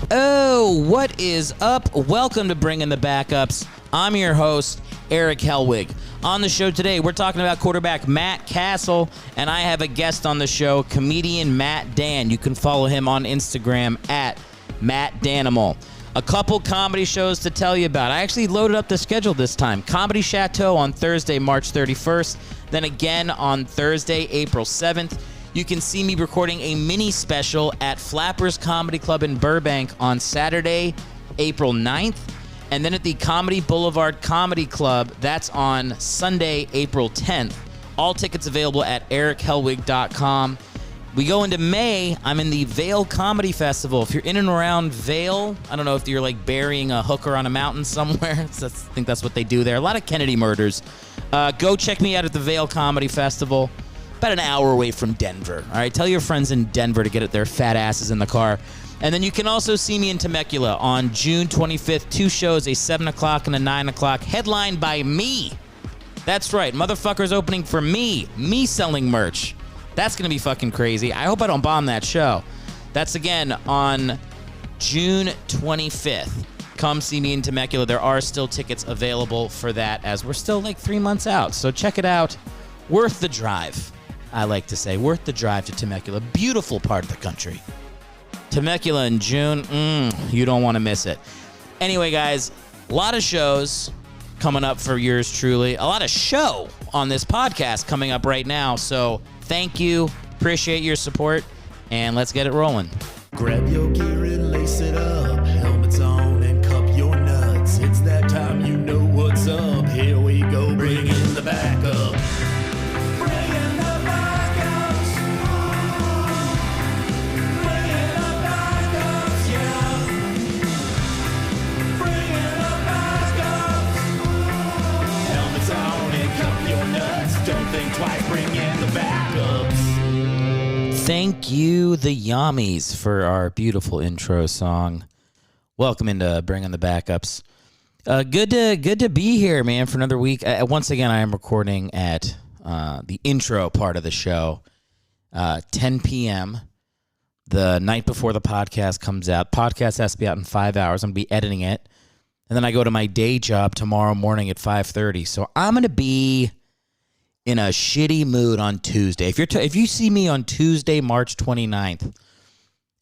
What is up? Welcome to Bringing the Backups. I'm your host, Erick Hellwig. On the show today, we're talking about quarterback Matt Cassel, and I have a guest on the show, comedian Matt Dann. You can follow him on Instagram at MattDanimal. A couple comedy shows to tell you about. I actually loaded up the schedule this time. Comedy Chateau on Thursday, March 31st. Then again on Thursday, April 7th. You can see me recording a mini special at Flappers Comedy Club in Burbank on Saturday, April 9th. And then at the Comedy Boulevard Comedy Club, that's on Sunday, April 10th. All tickets available at erichellwig.com. We go into May. I'm in the Vail Comedy Festival. If you're in and around Vail, I don't know if you're like burying a hooker on a mountain somewhere. I think that's what they do there. A lot of Kennedy murders. Go check me out at the Vail Comedy Festival. About an hour away from Denver. All right, tell your friends in Denver to get their fat asses in the car. And then you can also see me in Temecula on June 25th. 2 shows, a 7 o'clock and a 9 o'clock, headlined by me. That's right, motherfuckers opening for me. Me selling merch. That's going to be fucking crazy. I hope I don't bomb that show. That's again on June 25th. Come see me in Temecula. There are still tickets available for that as we're still like 3 months out. So check it out. Worth the drive, I like to say. Worth the drive to Temecula. Beautiful part of the country. Temecula in June, you don't want to miss it. Anyway, guys, a lot of shows coming up for yours truly. A lot of show on this podcast coming up right now. So thank you. Appreciate your support. And let's get it rolling. Grab your gear and lace it up. Helmets on and cup your nuts. It's that time, you know what's up. Here we go, bring in the backup. Don't think twice, bring in the backups. Thank you, the Yummies, for our beautiful intro song. Welcome into Bringing the Backups. Good to be here, man, for another week. Once again, I am recording at the intro part of the show, 10 p.m., the night before the podcast comes out. Podcast has to be out in 5 hours. I'm going to be editing it. And then I go to my day job tomorrow morning at 5:30. So I'm going to be in a shitty mood on Tuesday. If you see me on Tuesday, March 29th,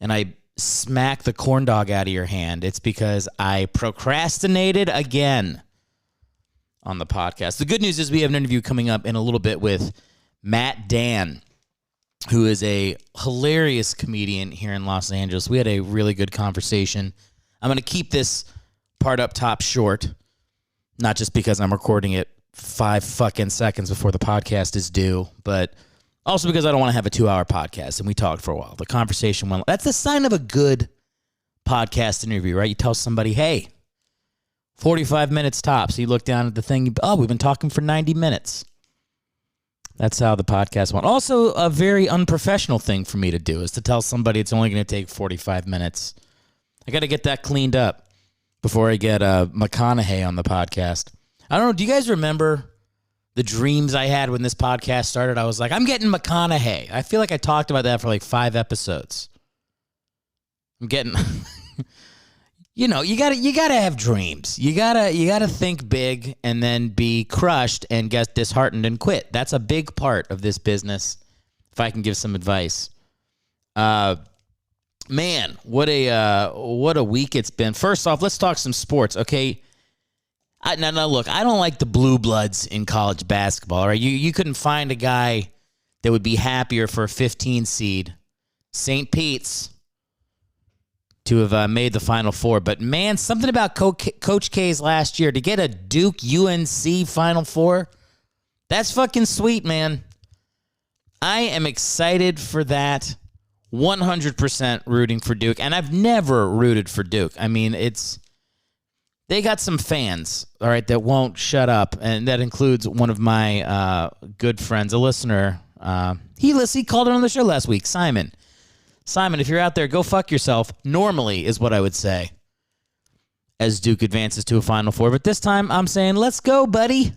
and I smack the corn dog out of your hand, it's because I procrastinated again on the podcast. The good news is we have an interview coming up in a little bit with Matt Dann, who is a hilarious comedian here in Los Angeles. We had a really good conversation. I'm going to keep this part up top short, not just because I'm recording it 5 fucking seconds before the podcast is due, but also because I don't want to have a 2-hour podcast, and we talked for a while. The conversation went. That's the sign of a good podcast interview, right? You tell somebody, hey, 45 minutes tops. You look down at the thing, we've been talking for 90 minutes. That's how the podcast went. Also, a very unprofessional thing for me to do is to tell somebody it's only going to take 45 minutes. I got to get that cleaned up before I get McConaughey on the podcast. I don't know. Do you guys remember the dreams I had when this podcast started? I was like, I'm getting McConaughey. I feel like I talked about that for like 5 episodes. I'm getting, you gotta have dreams. You gotta think big and then be crushed and get disheartened and quit. That's a big part of this business. If I can give some advice, man, what a week it's been. First off, let's talk some sports, okay? Now, look, I don't like the blue bloods in college basketball, right? You couldn't find a guy that would be happier for a 15 seed, St. Pete's, to have made the Final Four. But, man, something about Coach K's last year, to get a Duke UNC Final Four, that's fucking sweet, man. I am excited for that, 100% rooting for Duke. And I've never rooted for Duke. I mean, they got some fans, all right, that won't shut up, and that includes one of my good friends, a listener. He called it on the show last week, Simon. Simon, if you're out there, go fuck yourself. Normally is what I would say as Duke advances to a Final Four. But this time I'm saying, let's go, buddy.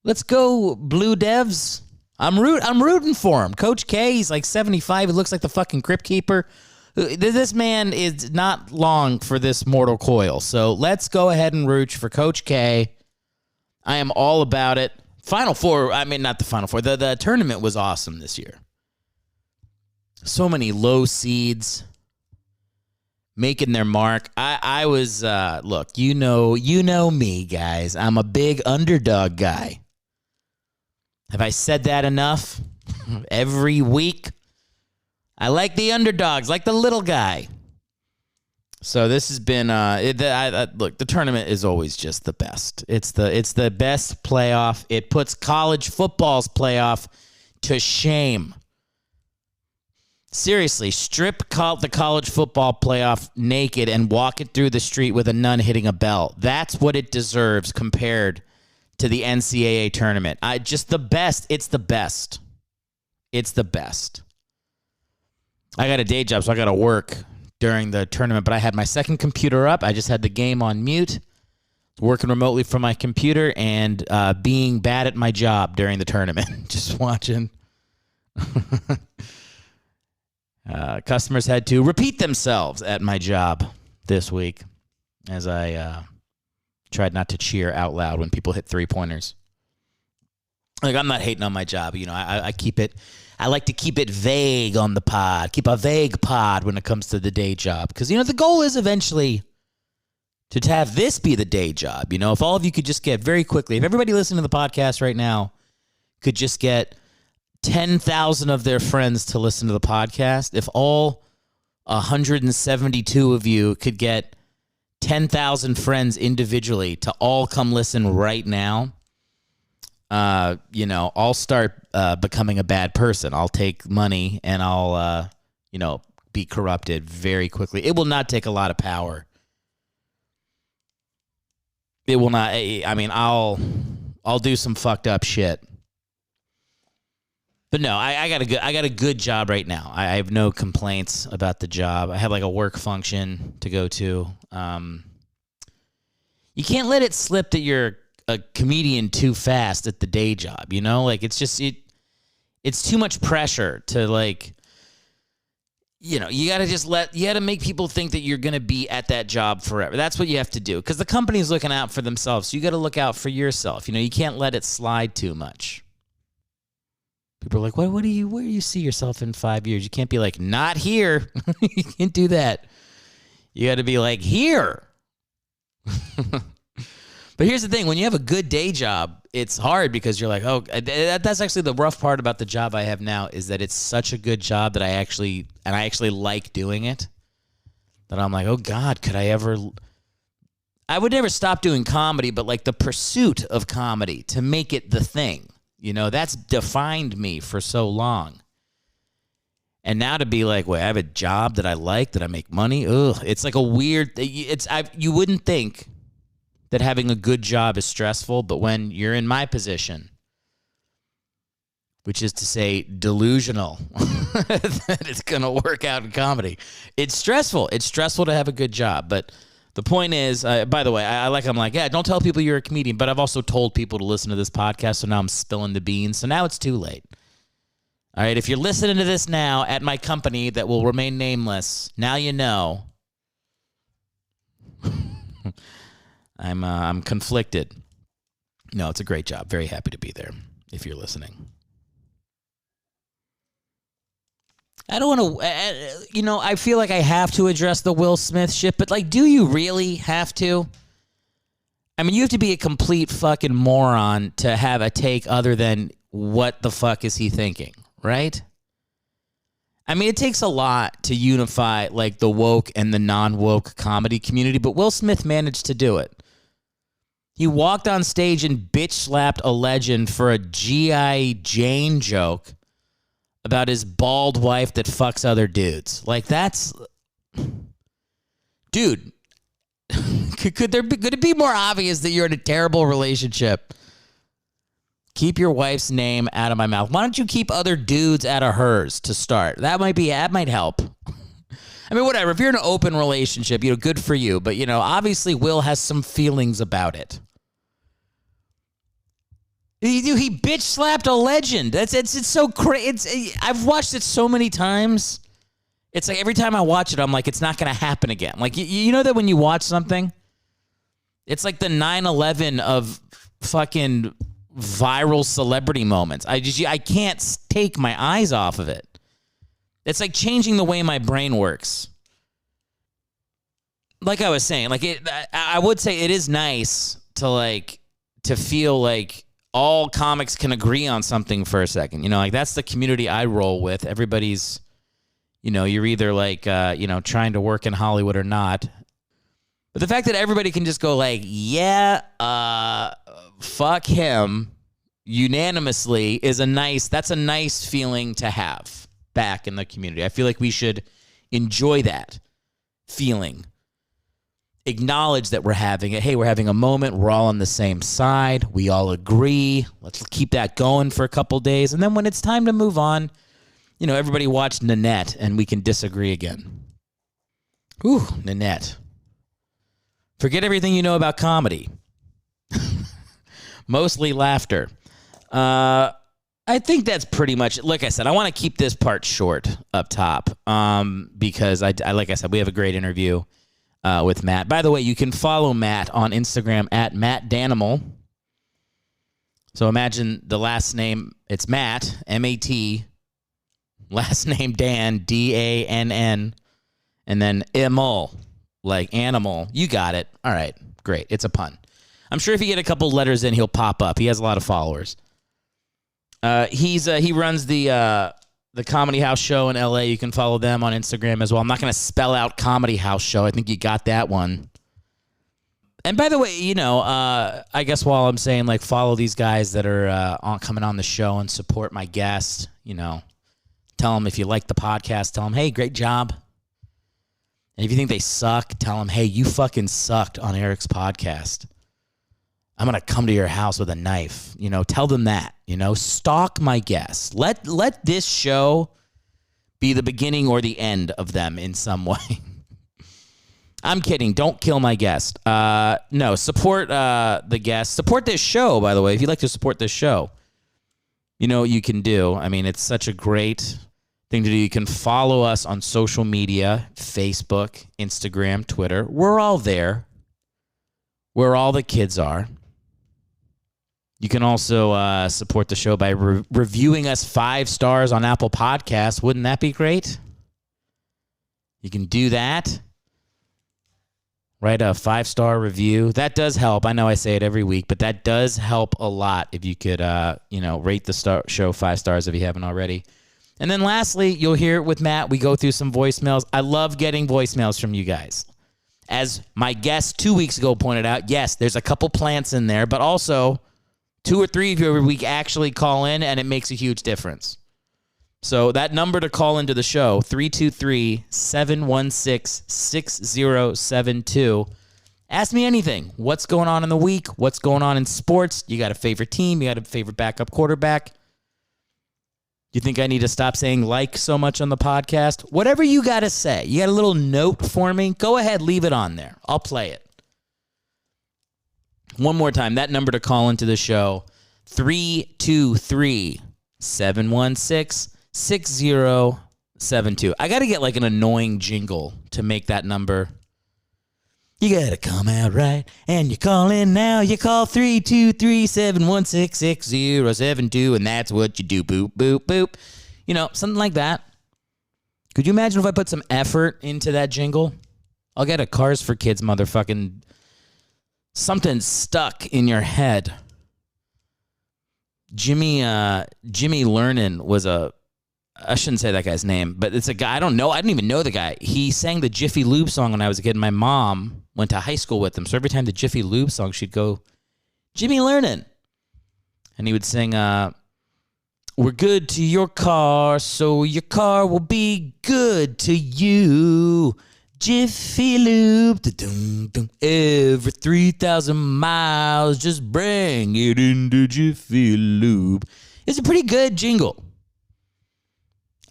Let's go, Blue Devs. I'm rooting for him. Coach K, he's like 75. He looks like the fucking Crypt Keeper. This man is not long for this mortal coil. So let's go ahead and root for Coach K. I am all about it. Final Four, I mean, not the Final Four. The tournament was awesome this year. So many low seeds making their mark. I was, look, you know me, guys. I'm a big underdog guy. Have I said that enough? Every week? I like the underdogs, like the little guy. So this has been, look, the tournament is always just the best. It's the best playoff. It puts college football's playoff to shame. Seriously, strip the college football playoff naked and walk it through the street with a nun hitting a bell. That's what it deserves compared to the NCAA tournament. Just the best. It's the best. It's the best. I got a day job, so I got to work during the tournament, but I had my second computer up. I just had the game on mute, working remotely from my computer, and being bad at my job during the tournament. Just watching. Customers had to repeat themselves at my job this week as I tried not to cheer out loud when people hit three-pointers. Like, I'm not hating on my job. You know, I like to keep it vague on the pod, keep a vague pod when it comes to the day job. Because, you know, the goal is eventually to have this be the day job. You know, if all of you could just get very quickly, if everybody listening to the podcast right now could just get 10,000 of their friends to listen to the podcast, if all 172 of you could get 10,000 friends individually to all come listen right now, you know, I'll start becoming a bad person. I'll take money and I'll, you know, be corrupted very quickly. It will not take a lot of power. It will not. I mean, I'll do some fucked up shit. But no, I got a good job right now. I have no complaints about the job. I have like a work function to go to. You can't let it slip that you're a comedian too fast at the day job, you know? Like, it's just, it's too much pressure to, like, you know, you got to make people think that you're going to be at that job forever. That's what you have to do, because the company's looking out for themselves, so you got to look out for yourself. You know, you can't let it slide too much. People are like, where do you see yourself in 5 years? You can't be like, not here. You can't do that. You got to be like, here. But here's the thing. When you have a good day job, it's hard because you're like, oh, that's actually the rough part about the job I have now, is that it's such a good job that I actually like doing it, that I'm like, oh God, I would never stop doing comedy, but like the pursuit of comedy to make it the thing, you know, that's defined me for so long. And now to be like, wait, I have a job that I like, that I make money. Ugh, it's like a weird, you wouldn't think that having a good job is stressful, but when you're in my position, which is to say delusional, that it's going to work out in comedy, it's stressful. It's stressful to have a good job. But the point is, by the way, I'm like, yeah, don't tell people you're a comedian, but I've also told people to listen to this podcast, so now I'm spilling the beans. So now it's too late. All right, if you're listening to this now at my company that will remain nameless, now you know. I'm conflicted. No, it's a great job. Very happy to be there if you're listening. I don't want to, you know, I feel like I have to address the Will Smith shit, but like, do you really have to? I mean, you have to be a complete fucking moron to have a take other than what the fuck is he thinking, right? I mean, it takes a lot to unify like the woke and the non-woke comedy community, but Will Smith managed to do it. He walked on stage and bitch slapped a legend for a G.I. Jane joke about his bald wife that fucks other dudes. Like, that's, dude, could it be more obvious that you're in a terrible relationship? Keep your wife's name out of my mouth. Why don't you keep other dudes out of hers to start? That might help. I mean, whatever. If you're in an open relationship, you know, good for you. But, you know, obviously Will has some feelings about it. He bitch slapped a legend. It's so crazy. I've watched it so many times. It's like every time I watch it, I'm like, it's not going to happen again. Like, you know that when you watch something, it's like the 9/11 of fucking viral celebrity moments. I can't take my eyes off of it. It's like changing the way my brain works. Like I was saying, like I would say it is nice to feel like all comics can agree on something for a second. You know, like that's the community I roll with. Everybody's, you know, you're either like, trying to work in Hollywood or not. But the fact that everybody can just go like, yeah, fuck him unanimously that's a nice feeling to have back in the community. I feel like we should enjoy that feeling. Acknowledge that we're having it. Hey, we're having a moment. We're all on the same side. We all agree. Let's keep that going for a couple days. And then when it's time to move on, you know, everybody watch Nanette and we can disagree again. Ooh, Nanette. Forget everything you know about comedy. Mostly laughter. I think that's pretty much it. Like I said, I want to keep this part short up top because, like I said, we have a great interview with Matt. By the way, you can follow Matt on Instagram at MattDanimal. So imagine the last name. It's Matt, M-A-T, last name Dan, D-A-N-N, and then Emil, like animal. You got it. All right, great. It's a pun. I'm sure if you get a couple letters in, he'll pop up. He has a lot of followers. He runs the Comedy House Show in LA. You can follow them on Instagram as well. I'm not going to spell out Comedy House Show. I think you got that one. And by the way, you know, I guess while I'm saying like follow these guys that are coming on the show and support my guest, you know, tell them if you like the podcast, tell them, hey, great job. And if you think they suck, tell them, hey, you fucking sucked on Erick's podcast. I'm going to come to your house with a knife. You know, tell them that. You know, stalk my guests. Let this show be the beginning or the end of them in some way. I'm kidding. Don't kill my guest. No, support the guest. Support this show, by the way. If you'd like to support this show, you know what you can do. I mean, it's such a great thing to do. You can follow us on social media, Facebook, Instagram, Twitter. We're all there. Where all the kids are. You can also support the show by reviewing us 5 stars on Apple Podcasts. Wouldn't that be great? You can do that. Write a 5-star review. That does help. I know I say it every week, but that does help a lot if you could, rate the show 5 stars if you haven't already. And then lastly, you'll hear it with Matt. We go through some voicemails. I love getting voicemails from you guys. As my guest 2 weeks ago pointed out, yes, there's a couple plants in there, but also 2 or 3 of you every week actually call in, and it makes a huge difference. So that number to call into the show, 323-716-6072. Ask me anything. What's going on in the week? What's going on in sports? You got a favorite team? You got a favorite backup quarterback? You think I need to stop saying like so much on the podcast? Whatever you got to say. You got a little note for me? Go ahead, leave it on there. I'll play it. One more time, that number to call into the show, 323-716-6072. I got to get like an annoying jingle to make that number. You got to come out right, and you call in now. You call 323-716-6072, and that's what you do. Boop, boop, boop. You know, something like that. Could you imagine if I put some effort into that jingle? I'll get a Cars for Kids motherfucking something stuck in your head. Jimmy Lernin was I shouldn't say that guy's name, but it's a guy I don't know. I didn't even know the guy. He sang the Jiffy Lube song when I was a kid. My mom went to high school with him. So every time the Jiffy Lube song, she'd go, Jimmy Lernin. And he would sing, we're good to your car, so your car will be good to you. Jiffy Lube, every 3,000 miles, just bring it into Jiffy Lube. It's a pretty good jingle.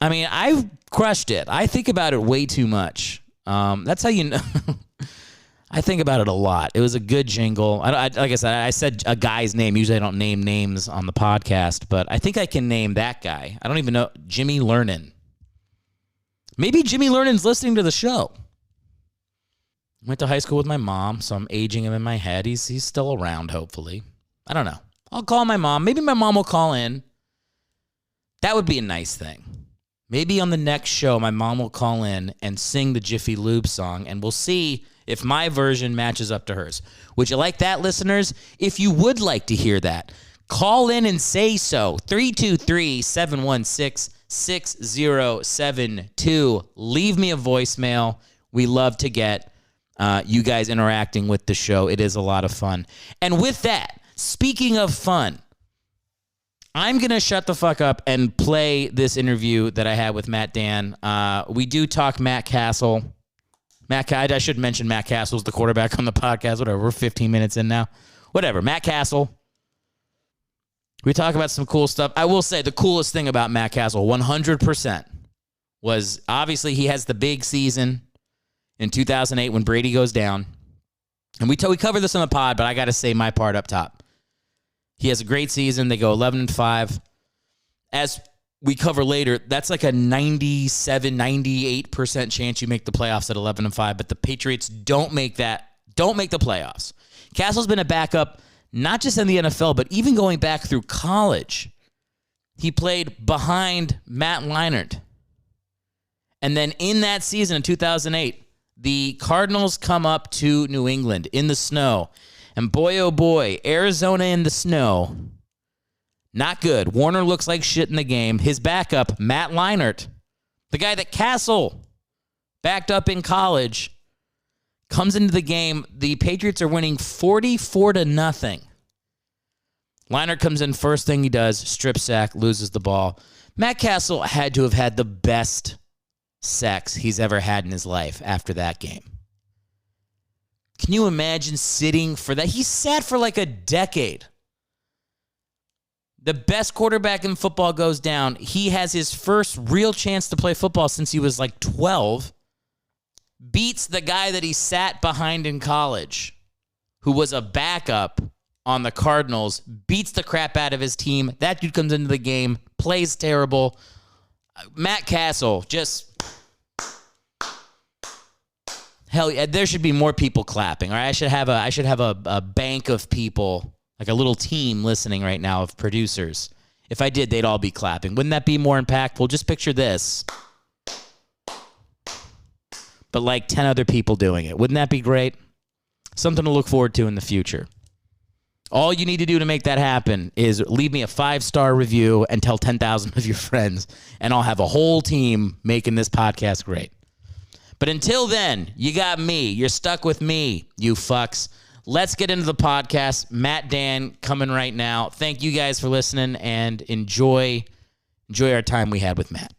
I mean, I've crushed it. I think about it way too much. That's how you know. I think about it a lot. It was a good jingle. Like I said a guy's name. Usually I don't name names on the podcast, but I think I can name that guy. I don't even know. Jimmy Lernin. Maybe Jimmy Lernon's listening to the show. Went to high school with my mom, so I'm aging him in my head. He's still around, hopefully. I don't know. I'll call my mom. Maybe my mom will call in. That would be a nice thing. Maybe on the next show, my mom will call in and sing the Jiffy Lube song, and we'll see if my version matches up to hers. Would you like that, listeners? If you would like to hear that, call in and say so. 323-716-6072. Leave me a voicemail. We love to get you guys interacting with the show. It is a lot of fun. And with that, speaking of fun, I'm going to shut the fuck up and play this interview that I had with Matt Dann. We do talk Matt Cassel. I should mention Matt Cassel's the quarterback on the podcast. Whatever, we're 15 minutes in now. Whatever, Matt Cassel. We talk about some cool stuff. I will say the coolest thing about Matt Cassel, 100%, was obviously he has the big season in 2008 when Brady goes down. And we cover this on the pod, but I got to say my part up top. He has a great season. They go 11-5. As we cover later, that's like a 97, 98% chance you make the playoffs at 11-5, but the Patriots don't make the playoffs. Cassel's been a backup, not just in the NFL, but even going back through college. He played behind Matt Leinart. And then in that season in 2008, the Cardinals come up to New England in the snow. And boy, oh boy, Arizona in the snow, not good. Warner looks like shit in the game. His backup, Matt Leinart, the guy that Cassel backed up in college, comes into the game. The Patriots are winning 44-0. Leinart comes in, first thing he does, strip sack, loses the ball. Matt Cassel had to have had the best sex he's ever had in his life after that game. Can you imagine sitting for that? He sat for like a decade. The best quarterback in football goes down. He has his first real chance to play football since he was like 12. Beats the guy that he sat behind in college, who was a backup on the Cardinals. Beats the crap out of his team. That dude comes into the game, plays terrible. Matt Cassel, just... Hell yeah, there should be more people clapping. All right, I should have a bank of people, like a little team listening right now of producers. If I did, they'd all be clapping. Wouldn't that be more impactful? Just picture this. But like 10 other people doing it. Wouldn't that be great? Something to look forward to in the future. All you need to do to make that happen is leave me a 5-star review and tell 10,000 of your friends, and I'll have a whole team making this podcast great. But until then, you got me. You're stuck with me, you fucks. Let's get into the podcast. Matt Dann coming right now. Thank you guys for listening, and enjoy our time we had with Matt.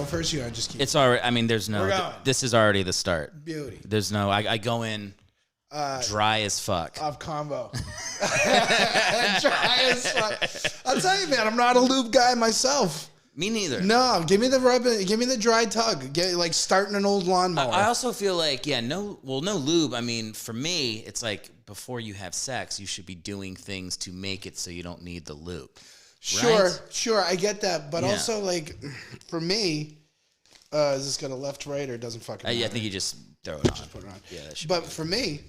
First, you just keep. It's already. I mean, there's no. We're going. This is already the start. Beauty. There's no. I go in dry as fuck. Off combo. Dry as fuck. I'll tell you, man. I'm not a lube guy myself. Me neither. No, give me the rub. Give me the dry tug. Get like starting an old lawnmower. I also feel like no lube. I mean, for me, it's like before you have sex, you should be doing things to make it so you don't need the lube. Sure, right? Sure, I get that, but also like for me. Is this going to left, right, or it doesn't fucking matter? I think you just throw it on. Just put it on. Yeah, but for me,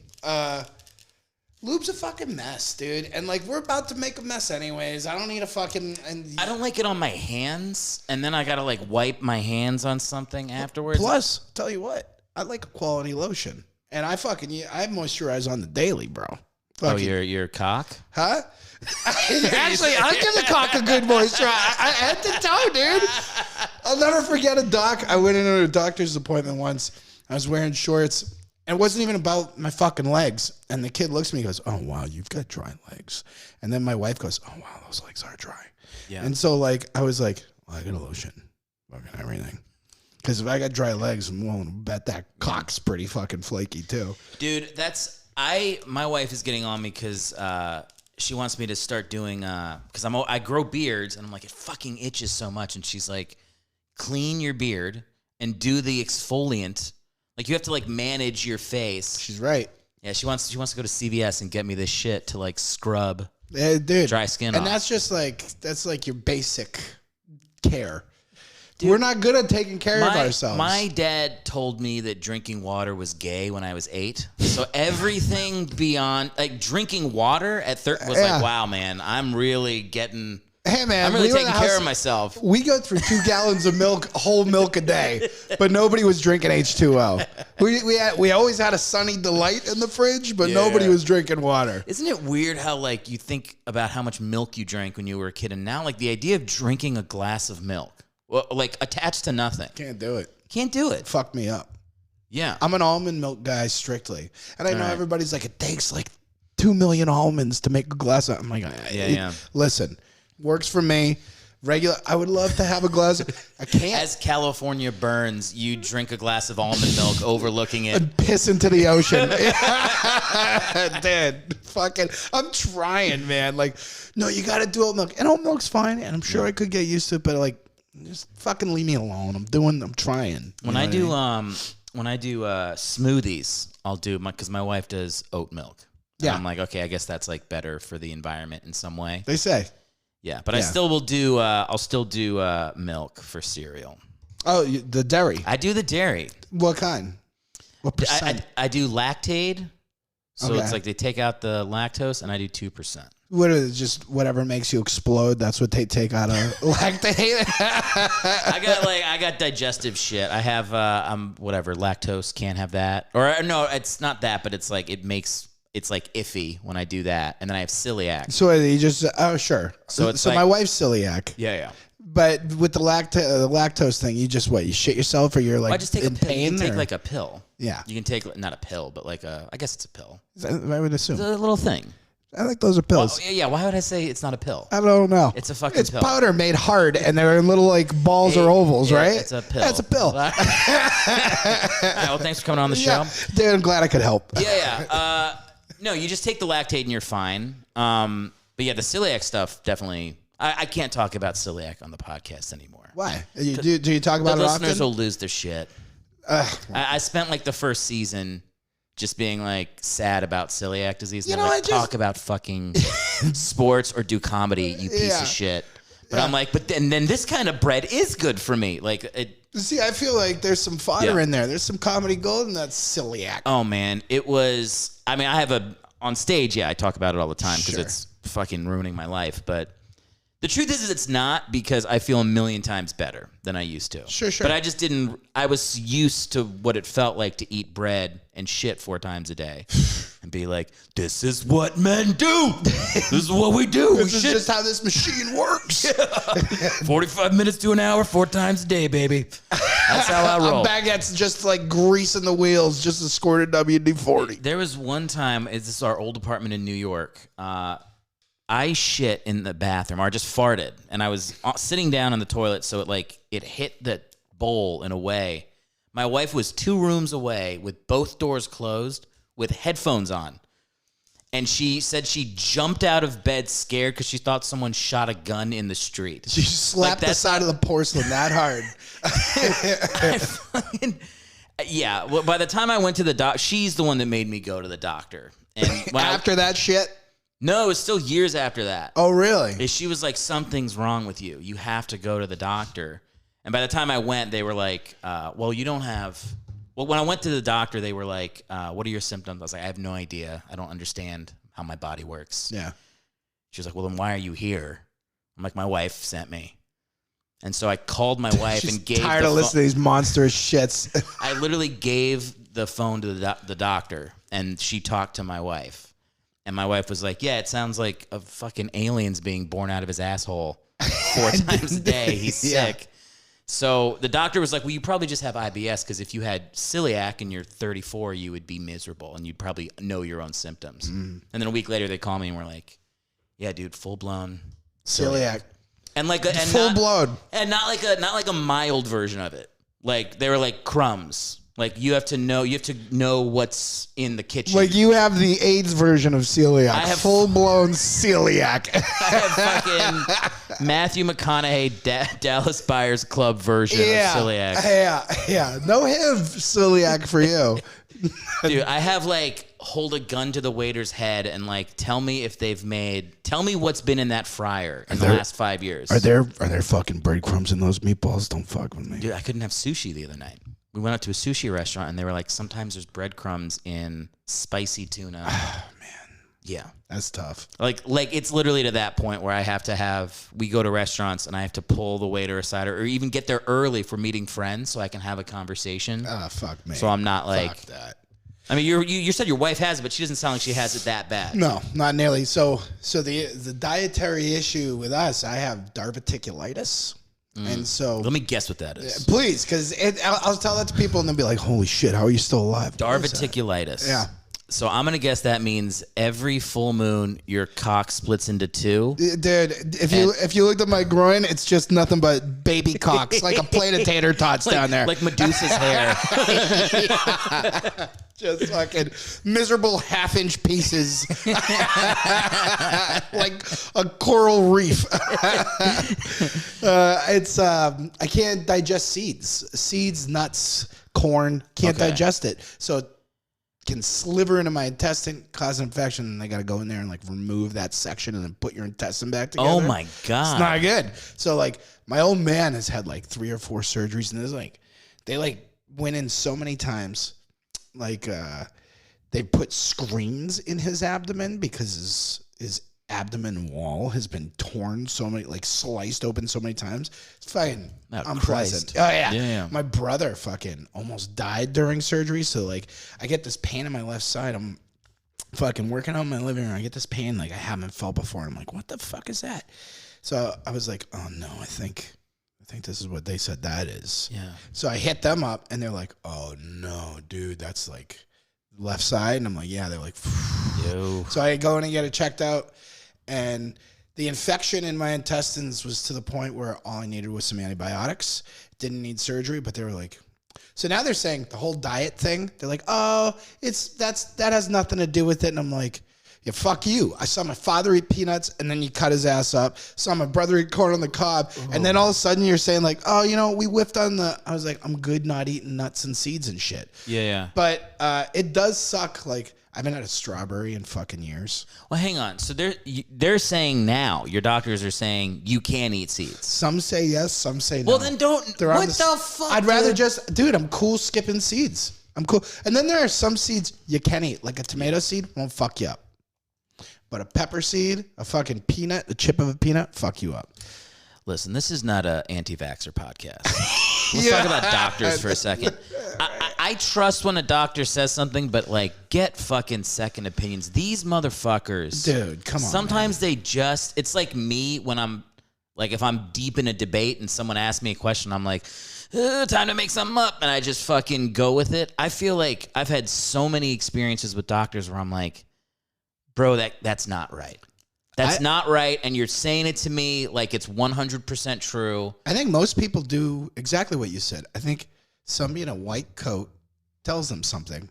lube's a fucking mess, dude. And, like, we're about to make a mess anyways. I don't need a fucking... I don't like it on my hands, and then I got to, like, wipe my hands on something afterwards. Plus, tell you what, I like a quality lotion. And I moisturize on the daily, bro. Fucking, your cock? Huh? Actually, I'll give the cock a good moisture. I head to toe, dude. I'll never forget a doc. I went into a doctor's appointment once. I was wearing shorts. And it wasn't even about my fucking legs. And the kid looks at me and goes, "Oh, wow, you've got dry legs." And then my wife goes, "Oh, wow, those legs are dry." Yeah. And so, like, I was like, well, I got a lotion. Fucking everything. Because if I got dry legs, I'm willing to bet that cock's pretty fucking flaky too. Dude, my wife is getting on me because she wants me to start doing, because I grow beards, and I'm like, it fucking itches so much. And she's like, clean your beard and do the exfoliant. Like, you have to, like, manage your face. She's right. Yeah, she wants to go to CVS and get me this shit to, like, scrub dude, dry skin and off. That's like your basic care. Dude, we're not good at taking care of ourselves. My dad told me that drinking water was gay when I was 8. So everything beyond, like, drinking water at 13 was like, wow, man, I'm really getting... Hey, man. I'm really taking care of myself. We go through 2 gallons of milk, whole milk a day, but nobody was drinking H2O. We always had a Sunny Delight in the fridge, but nobody was drinking water. Isn't it weird how, like, you think about how much milk you drank when you were a kid, and now, like, the idea of drinking a glass of milk, well, like, attached to nothing. Can't do it. Can't do it. Fuck me up. Yeah. I'm an almond milk guy strictly. And I know everybody's like, it takes like 2 million almonds to make a glass of... I'm like, listen, works for me. Regular. I would love to have a glass. I can't. As California burns, you drink a glass of almond milk overlooking it. And piss into the ocean. Dude, fucking, I'm trying, man. Like, no, you got to do oat milk. And oat milk's fine. And I'm sure I could get used to it, but like, just fucking leave me alone. I'm trying. When I do smoothies, I'll do because my wife does oat milk. And I'm like, okay, I guess that's like better for the environment in some way. They say. Yeah, but I still will do. I'll still do milk for cereal. Oh, the dairy. I do the dairy. What kind? What percent? I do lactate. So it's like they take out the lactose, and I do 2%. What is it, just whatever makes you explode? That's what they take out of lactate. I got digestive shit. I have whatever lactose, can't have that. Or no, it's not that, but it's like it's like iffy when I do that, and then I have celiac. So you just sure. So like, my wife's celiac. Yeah. But with the lactose thing, you just you shit yourself, or you're like I just take in pain. You can take like a pill. Yeah, you can take not a pill, but like I guess it's a pill. I would assume it's a little thing. I think those are pills. Well, yeah. Why would I say it's not a pill? I don't know. It's a fucking pill. It's powder made hard, and they're in little like balls or ovals, right? It's a pill. That's a pill. All right, well, thanks for coming on the show. Yeah. Dude, I'm glad I could help. Yeah. No, you just take the lactate and you're fine. But yeah, the celiac stuff definitely. I can't talk about celiac on the podcast anymore. Why? Do you talk about it often? The listeners will lose their shit. I spent like the first season just being like sad about celiac disease. And talk about fucking sports or do comedy, you piece of shit. But I'm like, but then this kind of bread is good for me. Like it. See, I feel like there's some fodder in there. There's some comedy gold in that celiac. Oh man, it was. I mean, I have on stage. Yeah, I talk about it all the time because it's fucking ruining my life. But the truth is it's not, because I feel a million times better than I used to. Sure. But I just didn't. I was used to what it felt like to eat bread and shit 4 times a day, and be like, "This is what men do. This is what we do. This is just how this machine works." 45 minutes to an hour, 4 times a day, baby. That's how I roll. A baguette's just like greasing the wheels, just a squirted WD-40. There was one time. This is our old apartment in New York. I shit in the bathroom, or just farted, and I was sitting down on the toilet, so it hit the bowl in a way. My wife was 2 rooms away with both doors closed with headphones on, and she said she jumped out of bed scared because she thought someone shot a gun in the street. She slapped the side of the porcelain that hard. Yeah. Well, by the time I went to the doc, she's the one that made me go to the doctor. And after that shit. No, it was still years after that. Oh, really? She was like, something's wrong with you. You have to go to the doctor. And by the time I went, they were like, well, you don't have... Well, when I went to the doctor, they were like, what are your symptoms? I was like, I have no idea. I don't understand how my body works. Yeah. She was like, well, then why are you here? I'm like, my wife sent me. And so I called my wife and gave tired of listening to these monstrous shits. I literally gave the phone to the doctor, and she talked to my wife. And my wife was like, yeah, it sounds like a fucking alien's being born out of his asshole 4 times a day. He's sick. So the doctor was like, well, you probably just have IBS, because if you had celiac and you're 34, you would be miserable, and you'd probably know your own symptoms. And then a week later, they call me and we're like, yeah, dude, full-blown celiac. And like full blown. And not like a mild version of it. Like they were like crumbs. Like you have to know what's in the kitchen. Like you have the AIDS version of celiac. I have full-blown celiac. I have fucking Matthew McConaughey Dallas Buyers Club version of celiac. Yeah. No HIV celiac for you. Dude, I have like hold a gun to the waiter's head and like tell me what's been in that fryer in the last 5 years. Are there fucking breadcrumbs in those meatballs? Don't fuck with me. Dude, I couldn't have sushi the other night. We went out to a sushi restaurant and they were like, sometimes there's breadcrumbs in spicy tuna. Oh, man. Yeah. That's tough. Like it's literally to that point where we go to restaurants and I have to pull the waiter aside or even get there early for meeting friends so I can have a conversation. Ah, fuck me. So I'm not like. Fuck that. I mean, you said your wife has it, but she doesn't sound like she has it that bad. No, not nearly. So the dietary issue with us, I have diverticulitis. And so let me guess what that is. Please, because I'll tell that to people and they'll be like, holy shit, how are you still alive? Diverticulitis. Yeah. So I'm gonna guess that means every full moon your cock splits into two. Dude, if you looked at my groin, it's just nothing but baby cocks, like a plate of tater tots down there. Like Medusa's hair. Just fucking miserable half-inch pieces. Like a coral reef. I can't digest seeds, nuts, corn, can't digest it. So it can sliver into my intestine, cause an infection, and I got to go in there and like remove that section and then put your intestine back together. Oh my God. It's not good. So like my old man has had like 3 or 4 surgeries, and they went in so many times. Like they put screens in his abdomen because his abdomen wall has been torn so many, like sliced open so many times. It's fucking unpleasant. Oh yeah. My brother fucking almost died during surgery. So like I get this pain in my left side. I'm fucking working out in my living room. I get this pain like I haven't felt before. I'm like, what the fuck is that? So I was like, oh no, I think this is what they said that is. Yeah. So I hit them up and they're like, oh no, dude, that's like left side. And I'm like, yeah. They're like, yo. So I go in and get it checked out. And the infection in my intestines was to the point where all I needed was some antibiotics. Didn't need surgery, but they were like, so now they're saying the whole diet thing. They're like, oh, that has nothing to do with it. And I'm like, yeah, fuck you. I saw my father eat peanuts and then you cut his ass up. Saw my brother eat corn on the cob. And then all of a sudden you're saying like, oh, we whiffed on I was like, I'm good not eating nuts and seeds and shit. Yeah. But it does suck. Like I haven't had a strawberry in fucking years. Well, hang on. So they're saying now, your doctors are saying you can eat seeds. Some say yes, some say no. Well, then don't. What the fuck? I'd rather dude, I'm cool skipping seeds. I'm cool. And then there are some seeds you can eat. Like a tomato seed won't fuck you up. But a pepper seed, a fucking peanut, the chip of a peanut, fuck you up. Listen, this is not an anti-vaxxer podcast. Let's talk about doctors for a second. I trust when a doctor says something, but like, get fucking second opinions. These motherfuckers, dude, come on. Sometimes they it's like me when I'm like, if I'm deep in a debate and someone asks me a question, I'm like, time to make something up, and I just fucking go with it. I feel like I've had so many experiences with doctors where I'm like, bro, that's not right. That's not right, and you're saying it to me like it's 100% true. I think most people do exactly what you said. I think somebody in a white coat tells them something.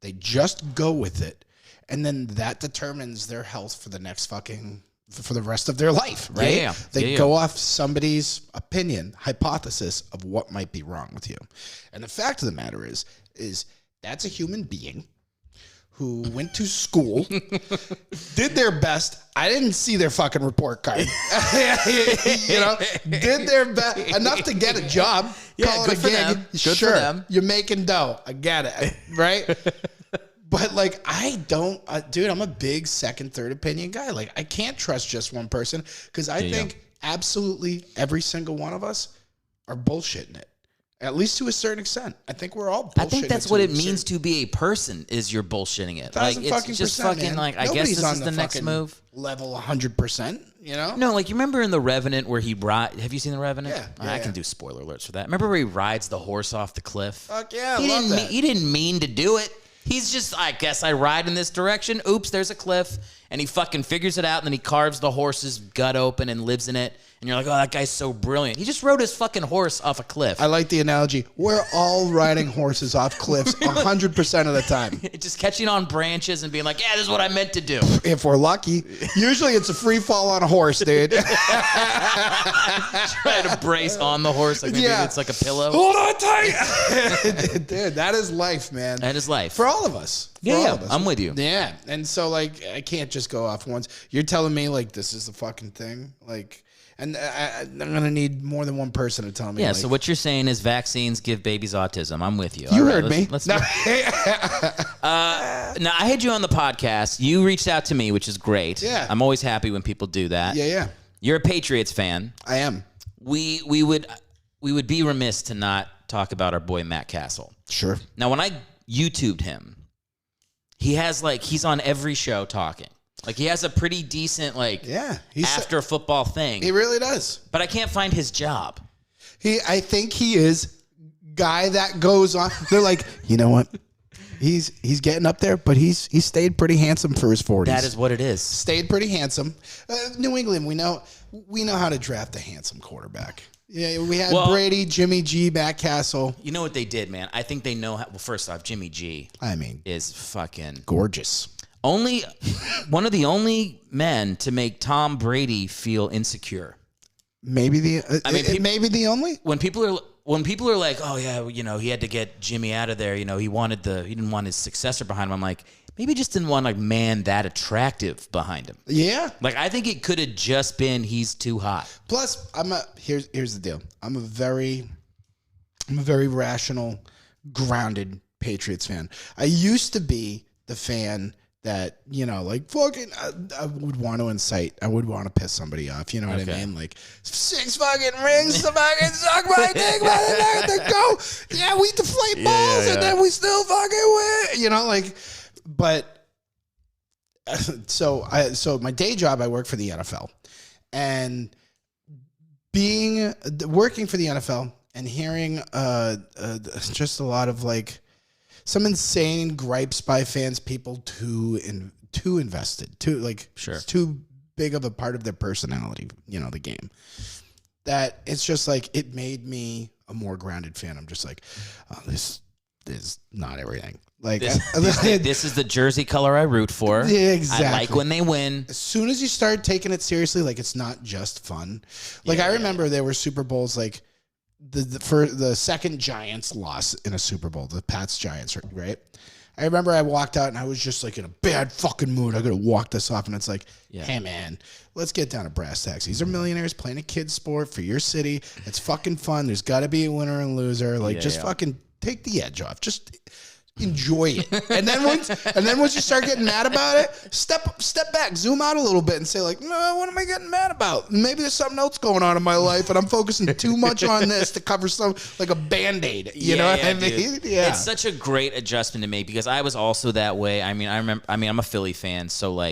They just go with it, and then that determines their health for the next for the rest of their life, right? Yeah. They go off somebody's opinion, hypothesis of what might be wrong with you. And the fact of the matter is that's a human being who went to school, did their best. I didn't see their fucking report card. Did their best enough to get a job. Yeah, call good it a for gig. them. Good Sure, for them. You're making dough. I get it, right? But like, I don't, dude. I'm a big second, third opinion guy. Like, I can't trust just one person because I think absolutely every single one of us are bullshitting it. At least to a certain extent. I think we're all bullshitting. I think that's what it means to be a person, is you're bullshitting it. Like, it's just fucking, man. like, I Nobody's guess this is on the next move. Level 100%, you know? No, like, you remember in The Revenant where he have you seen The Revenant? Yeah. I can do spoiler alerts for that. Remember where he rides the horse off the cliff? Fuck yeah, I love that. He didn't mean to do it. He's just, I guess I ride in this direction. Oops, there's a cliff. and he fucking figures it out, and then he carves the horse's gut open and lives in it. And you're like, oh, that guy's so brilliant. He just rode his fucking horse off a cliff. I like the analogy. We're all riding horses off cliffs 100% of the time. Just catching on branches and being like, yeah, this is what I meant to do. If we're lucky. Usually it's a free fall on a horse, dude. Try to brace on the horse. Like maybe it's like a pillow. Hold on tight. Dude, that is life, man. That is life. For all of us. Yeah, I'm with you. Yeah. And so, like, I can't just go off once. You're telling me, like, this is the fucking thing? Like... And I'm going to need more than one person to tell me. Yeah, like, so what you're saying is vaccines give babies autism. I'm with you. You heard me. Now, I had you on the podcast. You reached out to me, which is great. Yeah. I'm always happy when people do that. Yeah. You're a Patriots fan. I am. We would be remiss to not talk about our boy Matt Cassel. Sure. Now, when I YouTubed him, he's on every show talking. Like, he has a pretty decent, after football thing. He really does. But I can't find his job. I think he is guy that goes on. They're like, you know what? He's getting up there, but he's stayed pretty handsome for his 40s. That is what it is. Stayed pretty handsome. New England, we know how to draft a handsome quarterback. Yeah, we had Brady, Jimmy G, Matt Cassel. You know what they did, man? I think they know how. Well, first off, Jimmy G. Is fucking gorgeous. Only one of the only men to make Tom Brady feel insecure. Maybe maybe the only. When people are like, oh yeah, he had to get Jimmy out of there. He didn't want his successor behind him. I'm like, maybe just didn't want man that attractive behind him. Yeah. Like, I think it could have just been he's too hot. Plus, here's the deal. I'm a very rational, grounded Patriots fan. I used to be the fan that, fucking, I would want to incite. I would want to piss somebody off. You know what I mean? Like, 6 fucking rings to fucking suck my dick by the go. Yeah, we deflate balls and then we still fucking win. But so my day job, I work for the NFL, and working for the NFL and hearing just a lot of some insane gripes by fans, people too invested, too big of a part of their personality, the game. That it's just it made me a more grounded fan. I'm just this is not everything. This is the jersey color I root for. Yeah, exactly. I like when they win. As soon as you start taking it seriously, it's not just fun. I remember there were Super Bowls the second Giants loss in a Super Bowl, the Pats Giants, right? I remember I walked out and I was just in a bad fucking mood. I gotta walk this off, and it's hey man, let's get down to brass tacks. These are millionaires playing a kid's sport for your city. It's fucking fun. There's got to be a winner and loser. Fucking take the edge off. Just enjoy it. And then once you start getting mad about it, step back, zoom out a little bit and say no, what am I getting mad about? Maybe there's something else going on in my life and I'm focusing too much on this to cover some a Band-Aid. You know what I mean? Dude. Yeah. It's such a great adjustment to make because I was also that way. I'm a Philly fan, so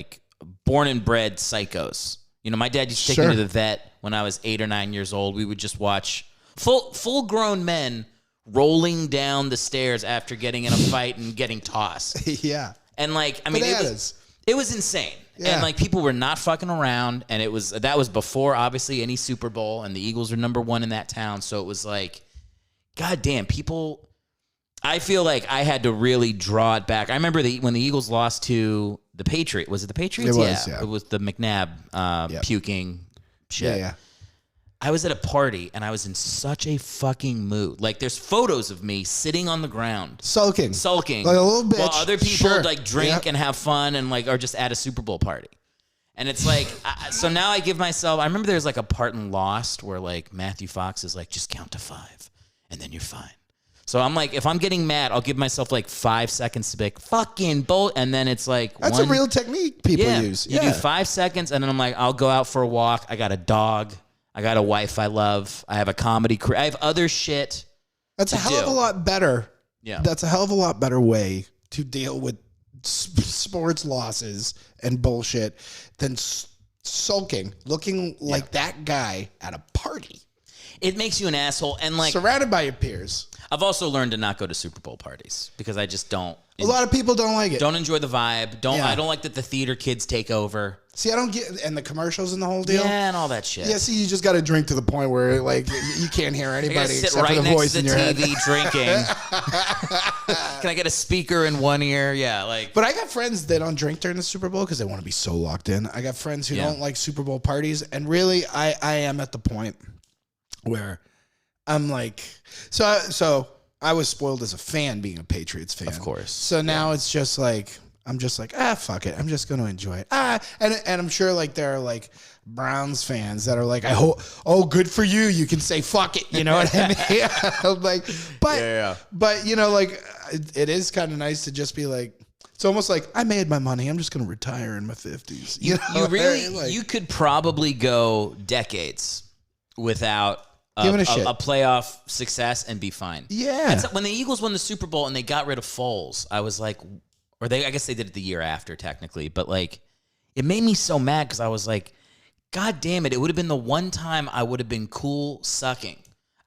born and bred psychos. My dad used to take me to the vet when I was 8 or 9 years old. We would just watch full grown men rolling down the stairs after getting in a fight and getting tossed. Yeah. And it was insane. Yeah. And people were not fucking around, and that was before obviously any Super Bowl, and the Eagles were number 1 in that town. So it was God damn, people. I feel like I had to really draw it back. I remember when the Eagles lost to the Patriots. Was it the Patriots? It was, yeah. It was the McNabb puking shit. Yeah. I was at a party and I was in such a fucking mood. There's photos of me sitting on the ground, sulking, like a little bitch, while other people drink and have fun and are just at a Super Bowl party. And it's so now I give myself. I remember there's a part in Lost where Matthew Fox is just count to 5 and then you're fine. So I'm if I'm getting mad, I'll give myself 5 seconds to be fucking bolt, and then it's that's a real technique people use. You do 5 seconds, and then I'm I'll go out for a walk. I got a dog. I got a wife I love. I have a comedy career. I have other shit. That's a hell of a lot better. Yeah. That's a hell of a lot better way to deal with sports losses and bullshit than sulking, looking like that guy at a party. It makes you an asshole. And surrounded by your peers. I've also learned to not go to Super Bowl parties because I just don't. A lot of people don't like it. Don't enjoy the vibe. I don't like that the theater kids take over. See, I don't get, and the commercials and the whole deal. Yeah, and all that shit. Yeah, see, you just got to drink to the point where like you can't hear anybody sit except right for the next voice to in the your TV head. drinking. Can I get a speaker in one ear? Yeah, like. But I got friends that don't drink during the Super Bowl because they want to be so locked in. I got friends who don't like Super Bowl parties, and really, I am at the point where I'm like, so I was spoiled as a fan being a Patriots fan, of course. So now it's just like. I'm just like, fuck it. I'm just going to enjoy it. And I'm sure like there are like Browns fans that are like, I hope, good for you. You can say fuck it. You know what I mean? I'm like, but you know, like it is kind of nice to just be like, it's almost like I made my money. I'm just going to retire in my 50s. You know? You could probably go decades without a playoff success and be fine. Yeah. When the Eagles won the Super Bowl and they got rid of Foles, I was like, I guess they did it the year after, technically. But, like, it made me so mad because I was like, God damn it. It would have been the one time I would have been cool sucking.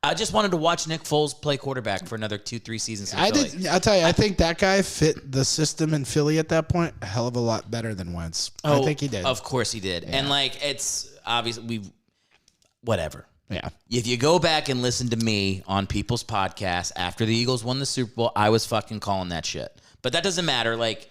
I just wanted to watch Nick Foles play quarterback for another 2-3 seasons in Philly. I'll tell you, I think that guy fit the system in Philly at that point a hell of a lot better than Wentz. I think he did. Of course he did. Yeah. And, like, it's obviously whatever. Yeah. If you go back and listen to me on people's podcasts after the Eagles won the Super Bowl, I was fucking calling that shit. But that doesn't matter. Like,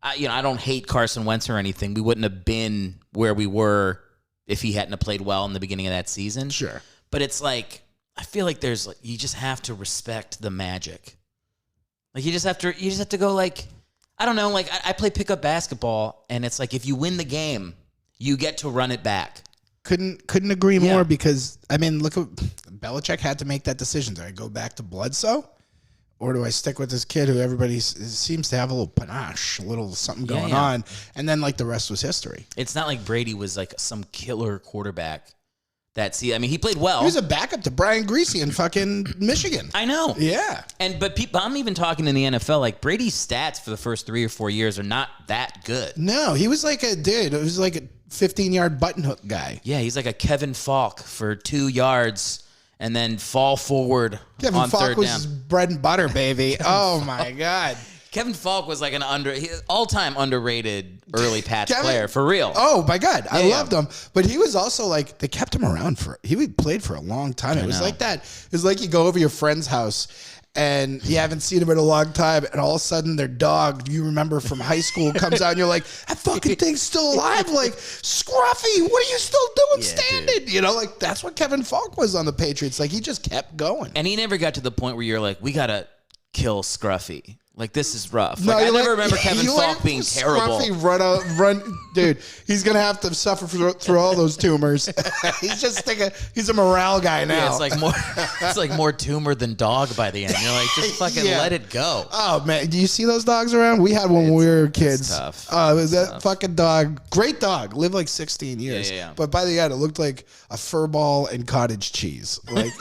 I don't hate Carson Wentz or anything. We wouldn't have been where we were if he hadn't have played well in the beginning of that season. Sure. But it's like, I feel like you just have to respect the magic. Like, you just have to go like, I don't know. Like, I play pickup basketball, and it's like if you win the game, you get to run it back. Couldn't agree more because, I mean, look at Belichick had to make that decision. Do I go back to Bledsoe? Or do I stick with this kid who everybody seems to have a little panache, a little something going on, and then like the rest was history. It's not like Brady was like some killer quarterback. He played well. He was a backup to Brian Greasy in fucking Michigan. I know. Yeah. But I'm even talking in the NFL, like Brady's stats for the first 3 or 4 years are not that good. No, he was like it was like a 15-yard button hook guy. Yeah, he's like a Kevin Falk for 2 yards. And then fall forward Kevin on Falk third was down. His bread and butter, baby. Oh, my God. Kevin Falk was like an all-time underrated early patch player, for real. Oh, my God. I loved him. But he was also like, they kept him around he played for a long time. It was like that. It was like you go over your friend's house and you haven't seen him in a long time, and all of a sudden their dog you remember from high school comes out and you're like, that fucking thing's still alive. Like, Scruffy, what are you still doing standing? Dude. You know, like that's what Kevin Falk was on the Patriots. Like, he just kept going. And he never got to the point where you're like, we got to kill Scruffy. Like, this is rough. No, like, I never remember Kevin Falk being terrible. Scruffy run, dude. He's gonna have to suffer through all those tumors. He's a morale guy now. Yeah, it's like more tumor than dog by the end. You're like, just fucking let it go. Oh man, do you see those dogs around? We had one when we were kids. It's tough. Oh, it was that fucking dog. Great dog. Lived like 16 years. Yeah. But by the end, it looked like a fur ball and cottage cheese. Like,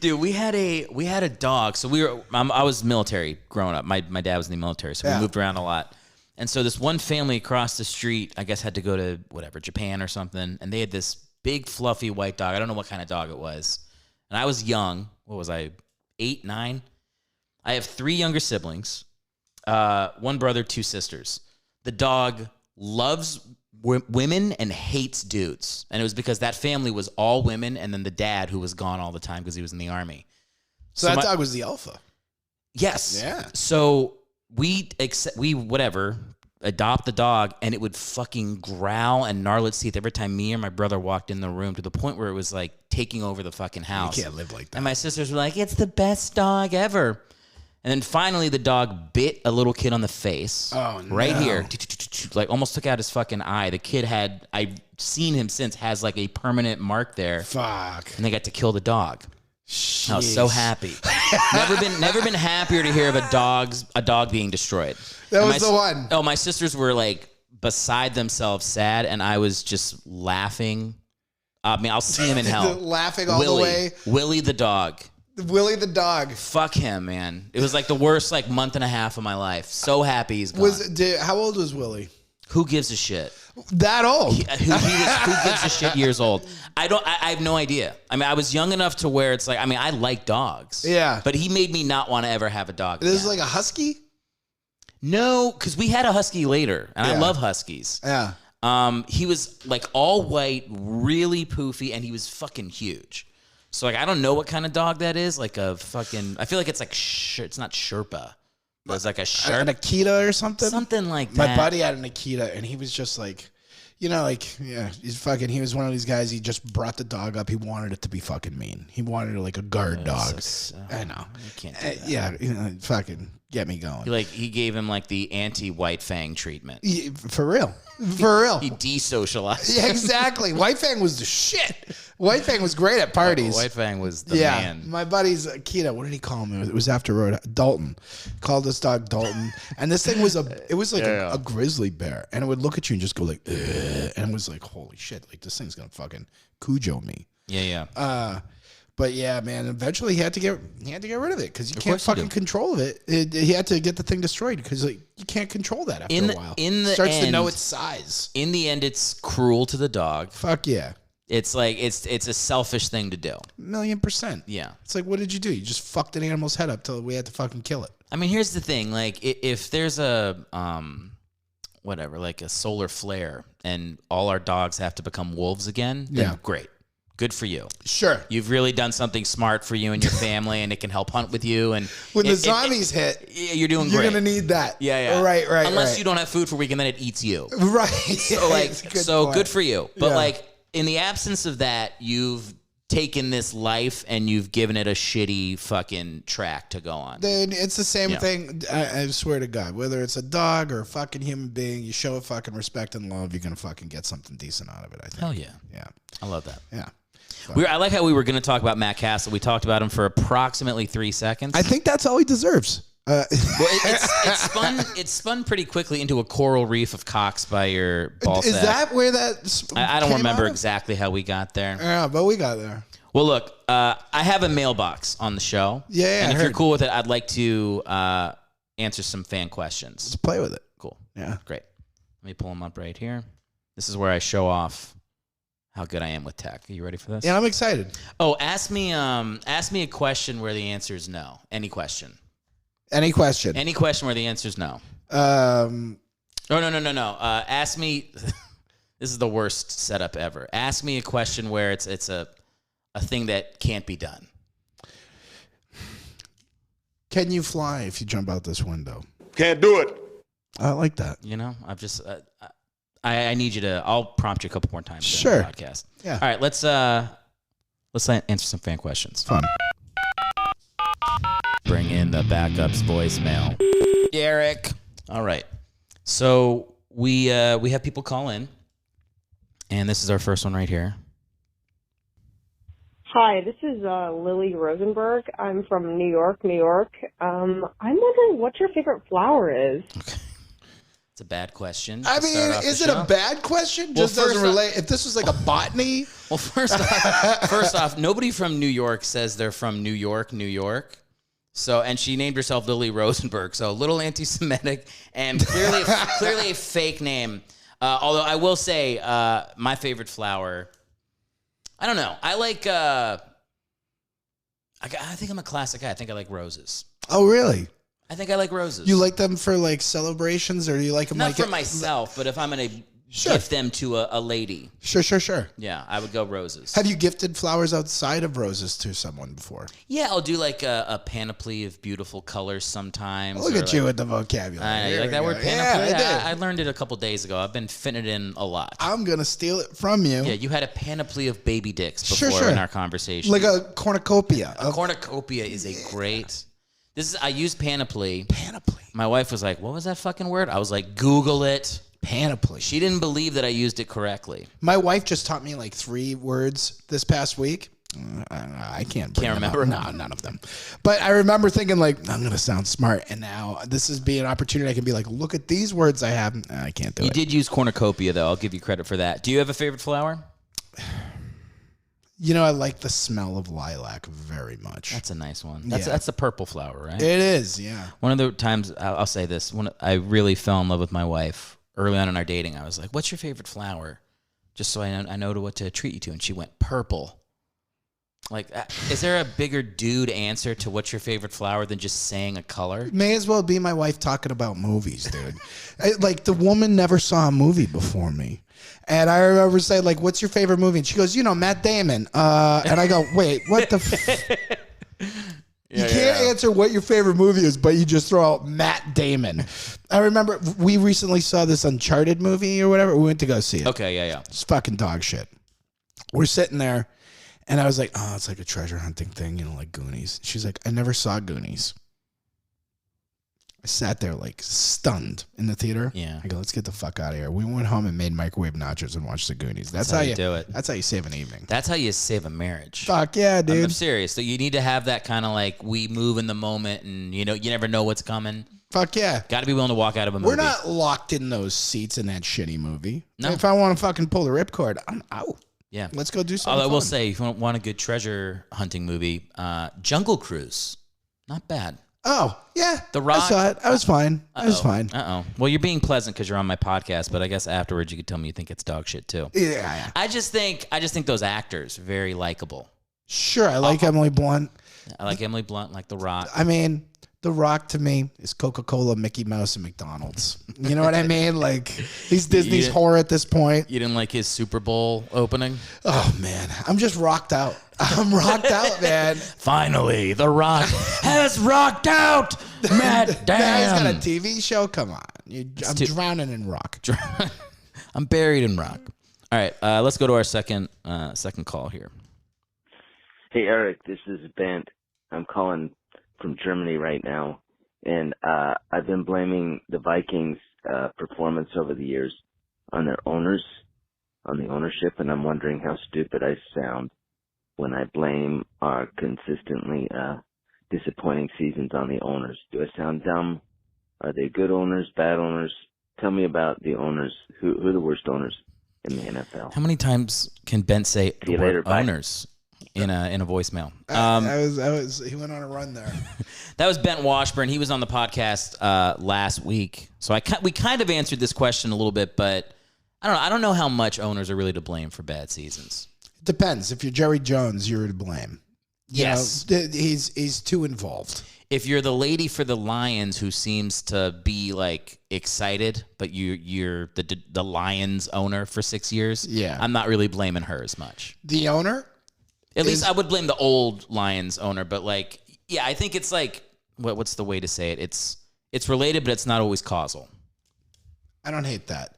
dude, we had a dog. So I was military growing up. My dad was in the military, so we moved around a lot. And so this one family across the street, I guess, had to go to Japan or something, and they had this big fluffy white dog. I don't know what kind of dog it was. And I was young. What was I? 8, 9? I have 3 younger siblings. 1 brother, 2 sisters. The dog loves women and hates dudes. And it was because that family was all women, and then the dad, who was gone all the time because he was in the Army. So that dog was the alpha. Yes. Yeah. So we adopt the dog, and it would fucking growl and gnarl its teeth every time me or my brother walked in the room, to the point where it was like taking over the fucking house. You can't live like that. And my sisters were like, it's the best dog ever. And then finally the dog bit a little kid on the face. Oh, no. Right here. Like, almost took out his fucking eye. The kid I've seen him since, has like a permanent mark there. Fuck. And they got to kill the dog. Jeez. I was so happy. never been happier to hear of a dog being destroyed. That was the one. Oh, my sisters were like beside themselves, sad, and I was just laughing. I mean, I'll see him in hell. Laughing all the way. Willie the dog. Willie the dog. Fuck him, man. It was like the worst month and a half of my life. So happy he's gone. How old was Willie? Who gives a shit? That old. Who gives a shit years old? I have no idea. I mean, I was young enough to where it's like, I mean, I like dogs. Yeah. But he made me not want to ever have a dog. This is like a husky? No, because we had a husky later, and I love huskies. Yeah. He was like all white, really poofy, and he was fucking huge. So like, I don't know what kind of dog that is. Like a fucking, I feel like it's like, it's not Sherpa. But it's like a Sherpa. An Akita or something? Something like that. My buddy had an Akita, and he was just like, you know, like, yeah, he was one of these guys, he just brought the dog up. He wanted it to be fucking mean. He wanted it like a guard dog. I know. You can't do that. Yeah, you know, fucking get me going. He gave him like the anti-White Fang treatment. Yeah, for real. For real. He desocialized. Yeah, exactly. White Fang was the shit. White Fang was great at parties. White Fang was the man. My buddy's Akita, what did he call him? It was after Road. Dalton. Called this dog Dalton. And this thing was a grizzly bear. And it would look at you and just go like, ugh. And it was like, holy shit, like this thing's gonna fucking Cujo me. Yeah. But yeah, man, eventually he had to get rid of it because you can't fucking control it. He had to get the thing destroyed because like, you can't control that after a while. It starts to know its size. In the end, it's cruel to the dog. Fuck yeah. It's like it's a selfish thing to do. 1,000,000%. Yeah. It's like, what did you do? You just fucked an animal's head up till we had to fucking kill it. I mean, here's the thing. Like, if there's a whatever, like a solar flare, and all our dogs have to become wolves again, then great. Good for you. Sure. You've really done something smart for you and your family, and it can help hunt with you. And when the zombies hit, you're doing great. You're going to need that. Yeah. Right. Unless you don't have food for a week, and then it eats you. Right. So good for you. But like, in the absence of that, you've taken this life and you've given it a shitty fucking track to go on. Then it's the same thing. I swear to God, whether it's a dog or a fucking human being, you show it fucking respect and love, you're going to fucking get something decent out of it, I think. Hell yeah. Yeah. I love that. Yeah. I like how we were going to talk about Matt Cassel. We talked about him for approximately 3 seconds. I think that's all he deserves. Well, it spun pretty quickly into a coral reef of cocks by your ball sack. Is that where that I don't remember exactly how we got there. Yeah, but we got there. Well, look, I have a mailbox on the show. Yeah, and if you're cool with it, I'd like to answer some fan questions. Let's play with it. Cool. Yeah. Great. Let me pull them up right here. This is where I show off how good I am with tech. Are you ready for this? Yeah, I'm excited. Oh, ask me a question where the answer is no. Any question. Any question. Any question where the answer is no. No. Ask me. This is the worst setup ever. Ask me a question where it's a thing that can't be done. Can you fly if you jump out this window? Can't do it. I like that. You know, I've just I need you to. I'll prompt you a couple more times. Sure. During the podcast. Yeah. All right. Let's answer some fan questions. Fun. Bring in the backups voicemail. Erick. All right. So we have people call in, and this is our first one right here. Hi, this is Lily Rosenberg. I'm from New York, New York. I'm wondering what your favorite flower is. Okay. It's a bad question. I mean, is it a bad question? Just doesn't relate. If this was like a botany. Well, first off, nobody from New York says they're from New York, New York. So, and she named herself Lily Rosenberg. So, a little anti-Semitic and clearly a fake name. Although I will say, my favorite flower. I don't know. I like. I think I'm a classic guy. I think I like roses. Oh, really? I think I like roses. You like them for like celebrations, or do you like them not for myself, but if I'm gonna gift them to a lady? Sure. Yeah, I would go roses. Have you gifted flowers outside of roses to someone before? Yeah, I'll do like a panoply of beautiful colors sometimes. Look at you with the vocabulary. You like that word, panoply? Yeah, I learned it a couple days ago. I've been fitting it in a lot. I'm gonna steal it from you. Yeah, you had a panoply of baby dicks before in our conversation. Like a cornucopia. A cornucopia is a great. I use panoply. Panoply. My wife was like, "What was that fucking word?" I was like, "Google it." Panoply. She didn't believe that I used it correctly. My wife just taught me like 3 words this past week. I can't remember. No, none of them. But I remember thinking like, I'm going to sound smart. And now this is being an opportunity. I can be like, look at these words I have. I can't do it. You did use cornucopia, though. I'll give you credit for that. Do you have a favorite flower? You know, I like the smell of lilac very much. That's a nice one. That's a purple flower, right? It is, yeah. One of the times, I'll say this, when I really fell in love with my wife early on in our dating. I was like, "What's your favorite flower?" Just so I know what to treat you to. And she went purple. Like, is there a bigger dude answer to what's your favorite flower than just saying a color? May as well be my wife talking about movies, dude. Like, the woman never saw a movie before me. And I remember saying, like, what's your favorite movie? And she goes, Matt Damon. And I go, wait, what the You can't answer what your favorite movie is, but you just throw out Matt Damon. I remember we recently saw this Uncharted movie or whatever. We went to go see it. Okay, yeah. It's fucking dog shit. We're sitting there, and I was like, oh, it's like a treasure hunting thing, like Goonies. She's like, I never saw Goonies. I sat there like stunned in the theater. Yeah. I go, let's get the fuck out of here. We went home and made microwave nachos and watched the Goonies. That's how you do it. That's how you save an evening. That's how you save a marriage. Fuck yeah, dude. I'm serious. So you need to have that kind of like, we move in the moment and, you never know what's coming. Fuck yeah. Got to be willing to walk out of a movie. We're not locked in those seats in that shitty movie. No. If I want to fucking pull the ripcord, I'm out. Yeah. Let's go do something Although I will fun. say, if you want a good treasure hunting movie, Jungle Cruise. Not bad. Oh, yeah. The Rock. I saw it. I was fine. I was fine. Uh-oh. Well, you're being pleasant because you're on my podcast, but I guess afterwards you could tell me you think it's dog shit too. Yeah. I just think those actors are very likable. Sure, I like Emily Blunt. I like Emily Blunt, like The Rock. I mean, The Rock to me is Coca-Cola, Mickey Mouse, and McDonald's. You know what I mean? Like, he's Disney's whore at this point. You didn't like his Super Bowl opening? Oh, man. I'm just rocked out. I'm rocked out, man. Finally, The Rock has rocked out. Matt, Guy's got a damn. TV show? Come on. I'm drowning in rock. I'm buried in rock. All right, let's go to our second call here. Hey, Eric, this is Bent. I'm calling from Germany right now, and I've been blaming the Vikings' performance over the years on their owners, on the ownership, and I'm wondering how stupid I sound when I blame our consistently disappointing seasons on the owners. Do I sound dumb? Are they good owners, bad owners? Tell me about the owners. Who are the worst owners in the NFL? How many times can Ben say See you the word later, bye. owners in a voicemail? He went on a run there. That was Bent Washburn. He was on the podcast last week. So we kind of answered this question a little bit, but I don't know how much owners are really to blame for bad seasons. It depends. If you're Jerry Jones, you're to blame. Yes. He's too involved. If you're the lady for the Lions who seems to be like excited, but you're the Lions owner for 6 years, Yeah. I'm not really blaming her as much. The owner? At least I would blame the old Lions owner, but like, yeah, I think it's like, what's the way to say it? It's related, but it's not always causal. I don't hate that.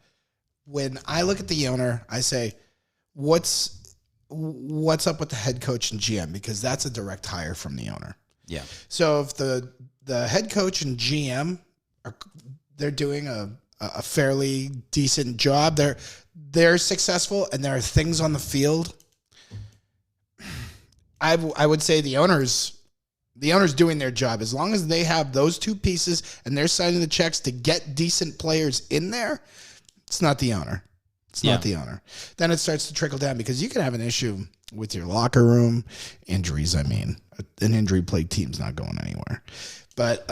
When I look at the owner, I say, what's up with the head coach and GM? Because that's a direct hire from the owner. Yeah. So if the head coach and GM they're doing a fairly decent job, they're successful, and there are things on the field. I would say the owners doing their job. As long as they have those two pieces and they're signing the checks to get decent players in there, it's not the owner. It's not the owner. Then it starts to trickle down because you can have an issue with your locker room. Injuries, I mean. An injury-plagued team's not going anywhere. But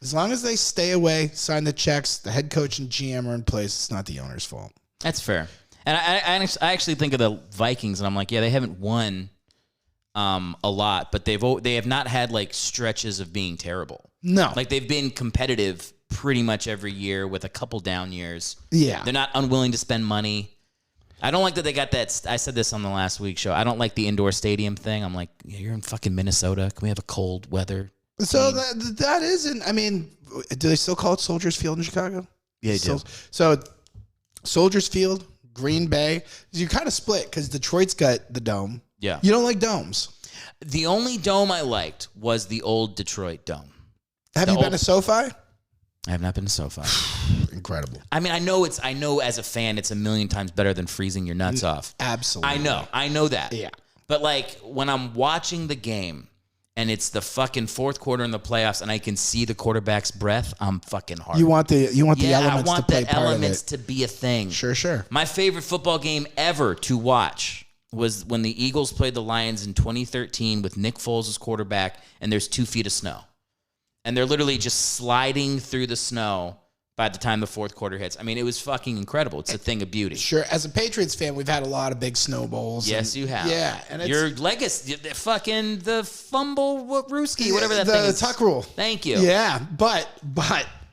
as long as they stay away, sign the checks, the head coach and GM are in place, it's not the owner's fault. That's fair. And I actually think of the Vikings, and I'm like, yeah, they haven't won a lot, but they have not had like stretches of being terrible. No. Like they've been competitive pretty much every year with a couple down years. Yeah. They're not unwilling to spend money. I don't like that they got that. I said this on the last week show. I don't like the indoor stadium thing. I'm like, yeah, you're in fucking Minnesota. Can we have a cold weather? So that isn't, I mean, do they still call it Soldiers Field in Chicago? Yeah, they do. So Soldiers Field, Green Bay, you kind of split because Detroit's got the dome. Yeah. You don't like domes. The only dome I liked was the old Detroit dome. Have you been to SoFi? I have not been to SoFi. Incredible. I mean, I know as a fan, it's a million times better than freezing your nuts off. Absolutely. I know that. Yeah. But like when I'm watching the game and it's the fucking fourth quarter in the playoffs and I can see the quarterback's breath, I'm fucking hard. You want the elements I want to play the part elements of to be a thing. it. Sure. My favorite football game ever to watch was when the Eagles played the Lions in 2013 with Nick Foles as quarterback, and there's 2 feet of snow. And they're literally just sliding through the snow by the time the fourth quarter hits. I mean, it was fucking incredible. It's a thing of beauty. Sure. As a Patriots fan, we've had a lot of big snowballs. Yes, you have. Yeah. And it's your legacy, the fumble Rooski, whatever that thing is. The tuck rule. Thank you. Yeah. But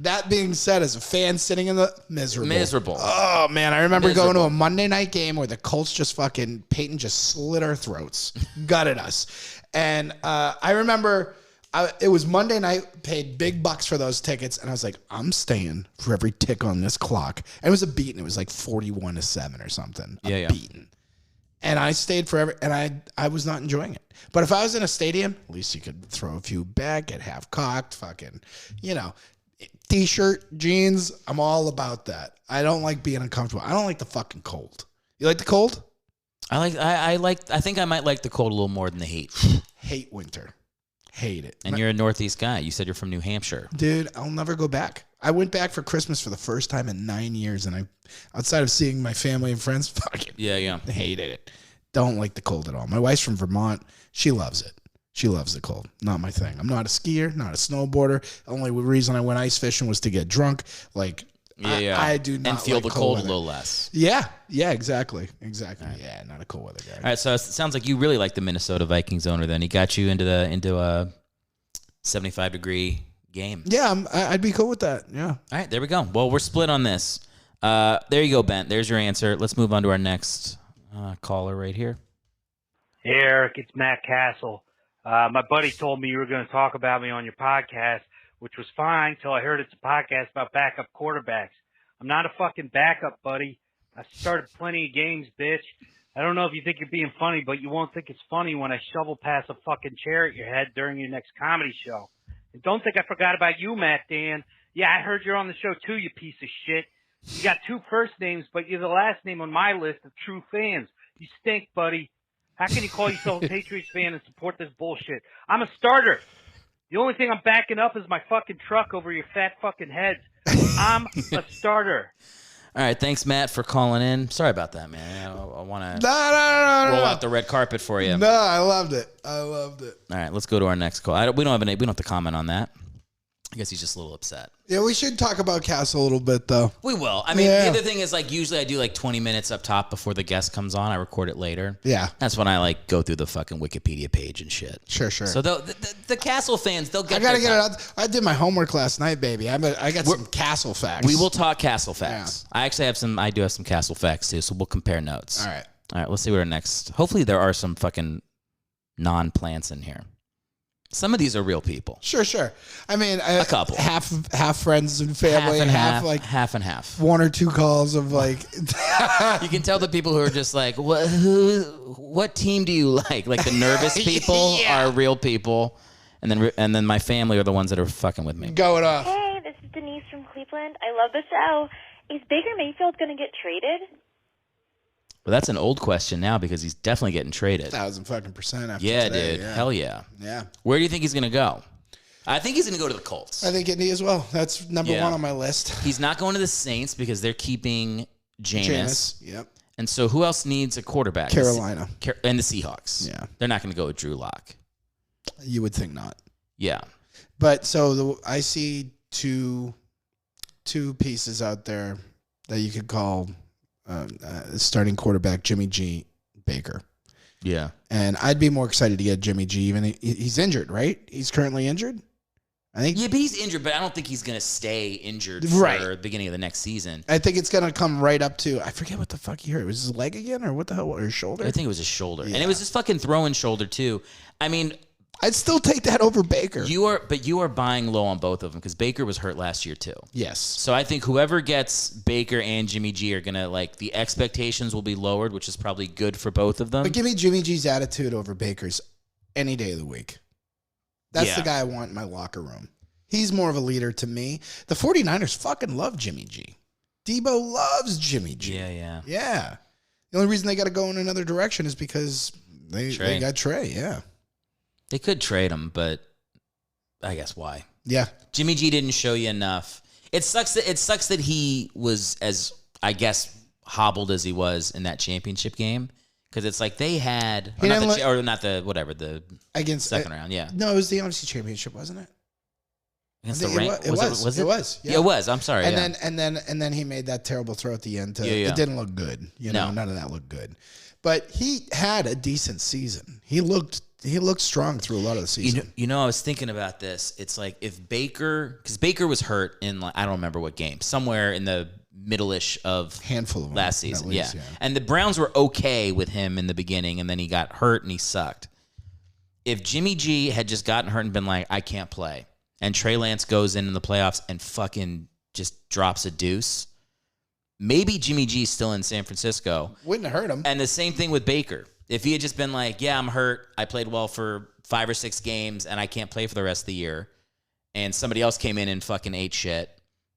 that being said, as a fan sitting in the miserable. Oh, man. I remember going to a Monday night game where the Colts just fucking, Peyton just slit our throats, gutted us. And I remember it was Monday night, paid big bucks for those tickets. And I was like, I'm staying for every tick on this clock. And it was a beating. It was like 41-7 or something. Beating. And I stayed forever, and I was not enjoying it. But if I was in a stadium, at least you could throw a few back, get half cocked, fucking, T-shirt, jeans. I'm all about that. I don't like being uncomfortable. I don't like the fucking cold. You like the cold? I think I might like the cold a little more than the heat. Hate winter. Hate it. And you're a Northeast guy. You said you're from New Hampshire. Dude, I'll never go back. I went back for Christmas for the first time in 9 years, and outside of seeing my family and friends, fucking hated it. Don't like the cold at all. My wife's from Vermont. She loves it. She loves the cold. Not my thing. I'm not a skier, not a snowboarder. The only reason I went ice fishing was to get drunk. Like, I do not and feel like the cold weather. a little less. Yeah, exactly. Right. Yeah, not a cold weather guy. All right, so it sounds like you really like the Minnesota Vikings owner. Then he got you into a 75-degree game. Yeah, I'd be cool with that. Yeah. All right, there we go. Well, we're split on this. There you go, Ben. There's your answer. Let's move on to our next caller right here. Hey, Eric, it's Matt Cassel. My buddy told me you were going to talk about me on your podcast, which was fine till I heard it's a podcast about backup quarterbacks. I'm not a fucking backup, buddy. I started plenty of games, bitch. I don't know if you think you're being funny, but you won't think it's funny when I shovel past a fucking chair at your head during your next comedy show. And don't think I forgot about you, Matt Dan. Yeah, I heard you're on the show too, you piece of shit. You got 2 first names, but you're the last name on my list of true fans. You stink, buddy. How can you call yourself a Patriots fan and support this bullshit? I'm a starter. The only thing I'm backing up is my fucking truck over your fat fucking heads. I'm a starter. All right, thanks, Matt, for calling in. Sorry about that, man. I want to No. roll out the red carpet for you. No, I loved it. All right, let's go to our next call. We don't have to comment on that. I guess he's just a little upset. Yeah, we should talk about Cassel a little bit, though. We will. I mean, the other thing is, like, usually I do like 20 minutes up top before the guest comes on. I record it later. Yeah. That's when I like go through the fucking Wikipedia page and shit. Sure. So the Castle fans, they'll get. I gotta get it out. I did my homework last night, baby. I got some Castle facts. We will talk Castle facts. Yeah. I actually have some. I do have some Castle facts too. So we'll compare notes. All right. Let's see what our next. Hopefully there are some fucking non-plants in here. Some of these are real people. Sure. I mean, a couple. Half friends and family, half and half. 1 or 2 calls of like. You can tell the people who are just like, what team do you like? Like the nervous people are real people, and then my family are the ones that are fucking with me. Going off. Hey, this is Denise from Cleveland. I love the show. Is Baker Mayfield going to get traded? Well, that's an old question now because he's definitely getting traded. 1,000% after Yeah, today, dude. yeah. Hell yeah. Yeah. Where do you think he's going to go? I think he's going to go to the Colts. I think Indy as well. That's number 1 on my list. He's not going to the Saints because they're keeping Jameis. Yep. And so who else needs a quarterback? Carolina. And the Seahawks. Yeah. They're not going to go with Drew Lock. You would think not. Yeah. But so I see two pieces out there that you could call starting quarterback Jimmy G, Baker. Yeah. And I'd be more excited to get Jimmy G. Even he's injured, right? He's currently injured. I think. Yeah, but he's injured, but I don't think he's going to stay injured for the beginning of the next season. I think it's going to come right up to, I forget what the fuck he hurt. Was his leg again or what the hell? Or his shoulder? I think it was his shoulder. Yeah. And it was his fucking throwing shoulder, too. I mean, I'd still take that over Baker. you are buying low on both of them because Baker was hurt last year, too. Yes. So I think whoever gets Baker and Jimmy G are going to, like, the expectations will be lowered, which is probably good for both of them. But give me Jimmy G's attitude over Baker's any day of the week. That's the guy I want in my locker room. He's more of a leader to me. The 49ers fucking love Jimmy G. Debo loves Jimmy G. Yeah. Yeah. The only reason they got to go in another direction is because they got Trey. Yeah. They could trade him, but I guess why? Yeah. Jimmy G didn't show you enough. It sucks that he was as, I guess, hobbled as he was in that championship game. Because it's like they had, against second round, yeah. No, it was the NFC Championship, wasn't it? against I the think Rams. it was. Yeah, it was. I'm sorry. And then he made that terrible throw at the end. It didn't look good. None of that looked good. But he had a decent season. He looked strong through a lot of the season. I was thinking about this. It's like if Baker, because Baker was hurt in I don't remember what game, somewhere in the middle-ish of handful of them, last season. Least, yeah. And the Browns were okay with him in the beginning, and then he got hurt and he sucked. If Jimmy G had just gotten hurt and been like, I can't play, and Trey Lance goes in the playoffs and fucking just drops a deuce, maybe Jimmy G's still in San Francisco. Wouldn't have hurt him. And the same thing with Baker. If he had just been like, yeah, I'm hurt, I played well for 5 or 6 games, and I can't play for the rest of the year, and somebody else came in and fucking ate shit,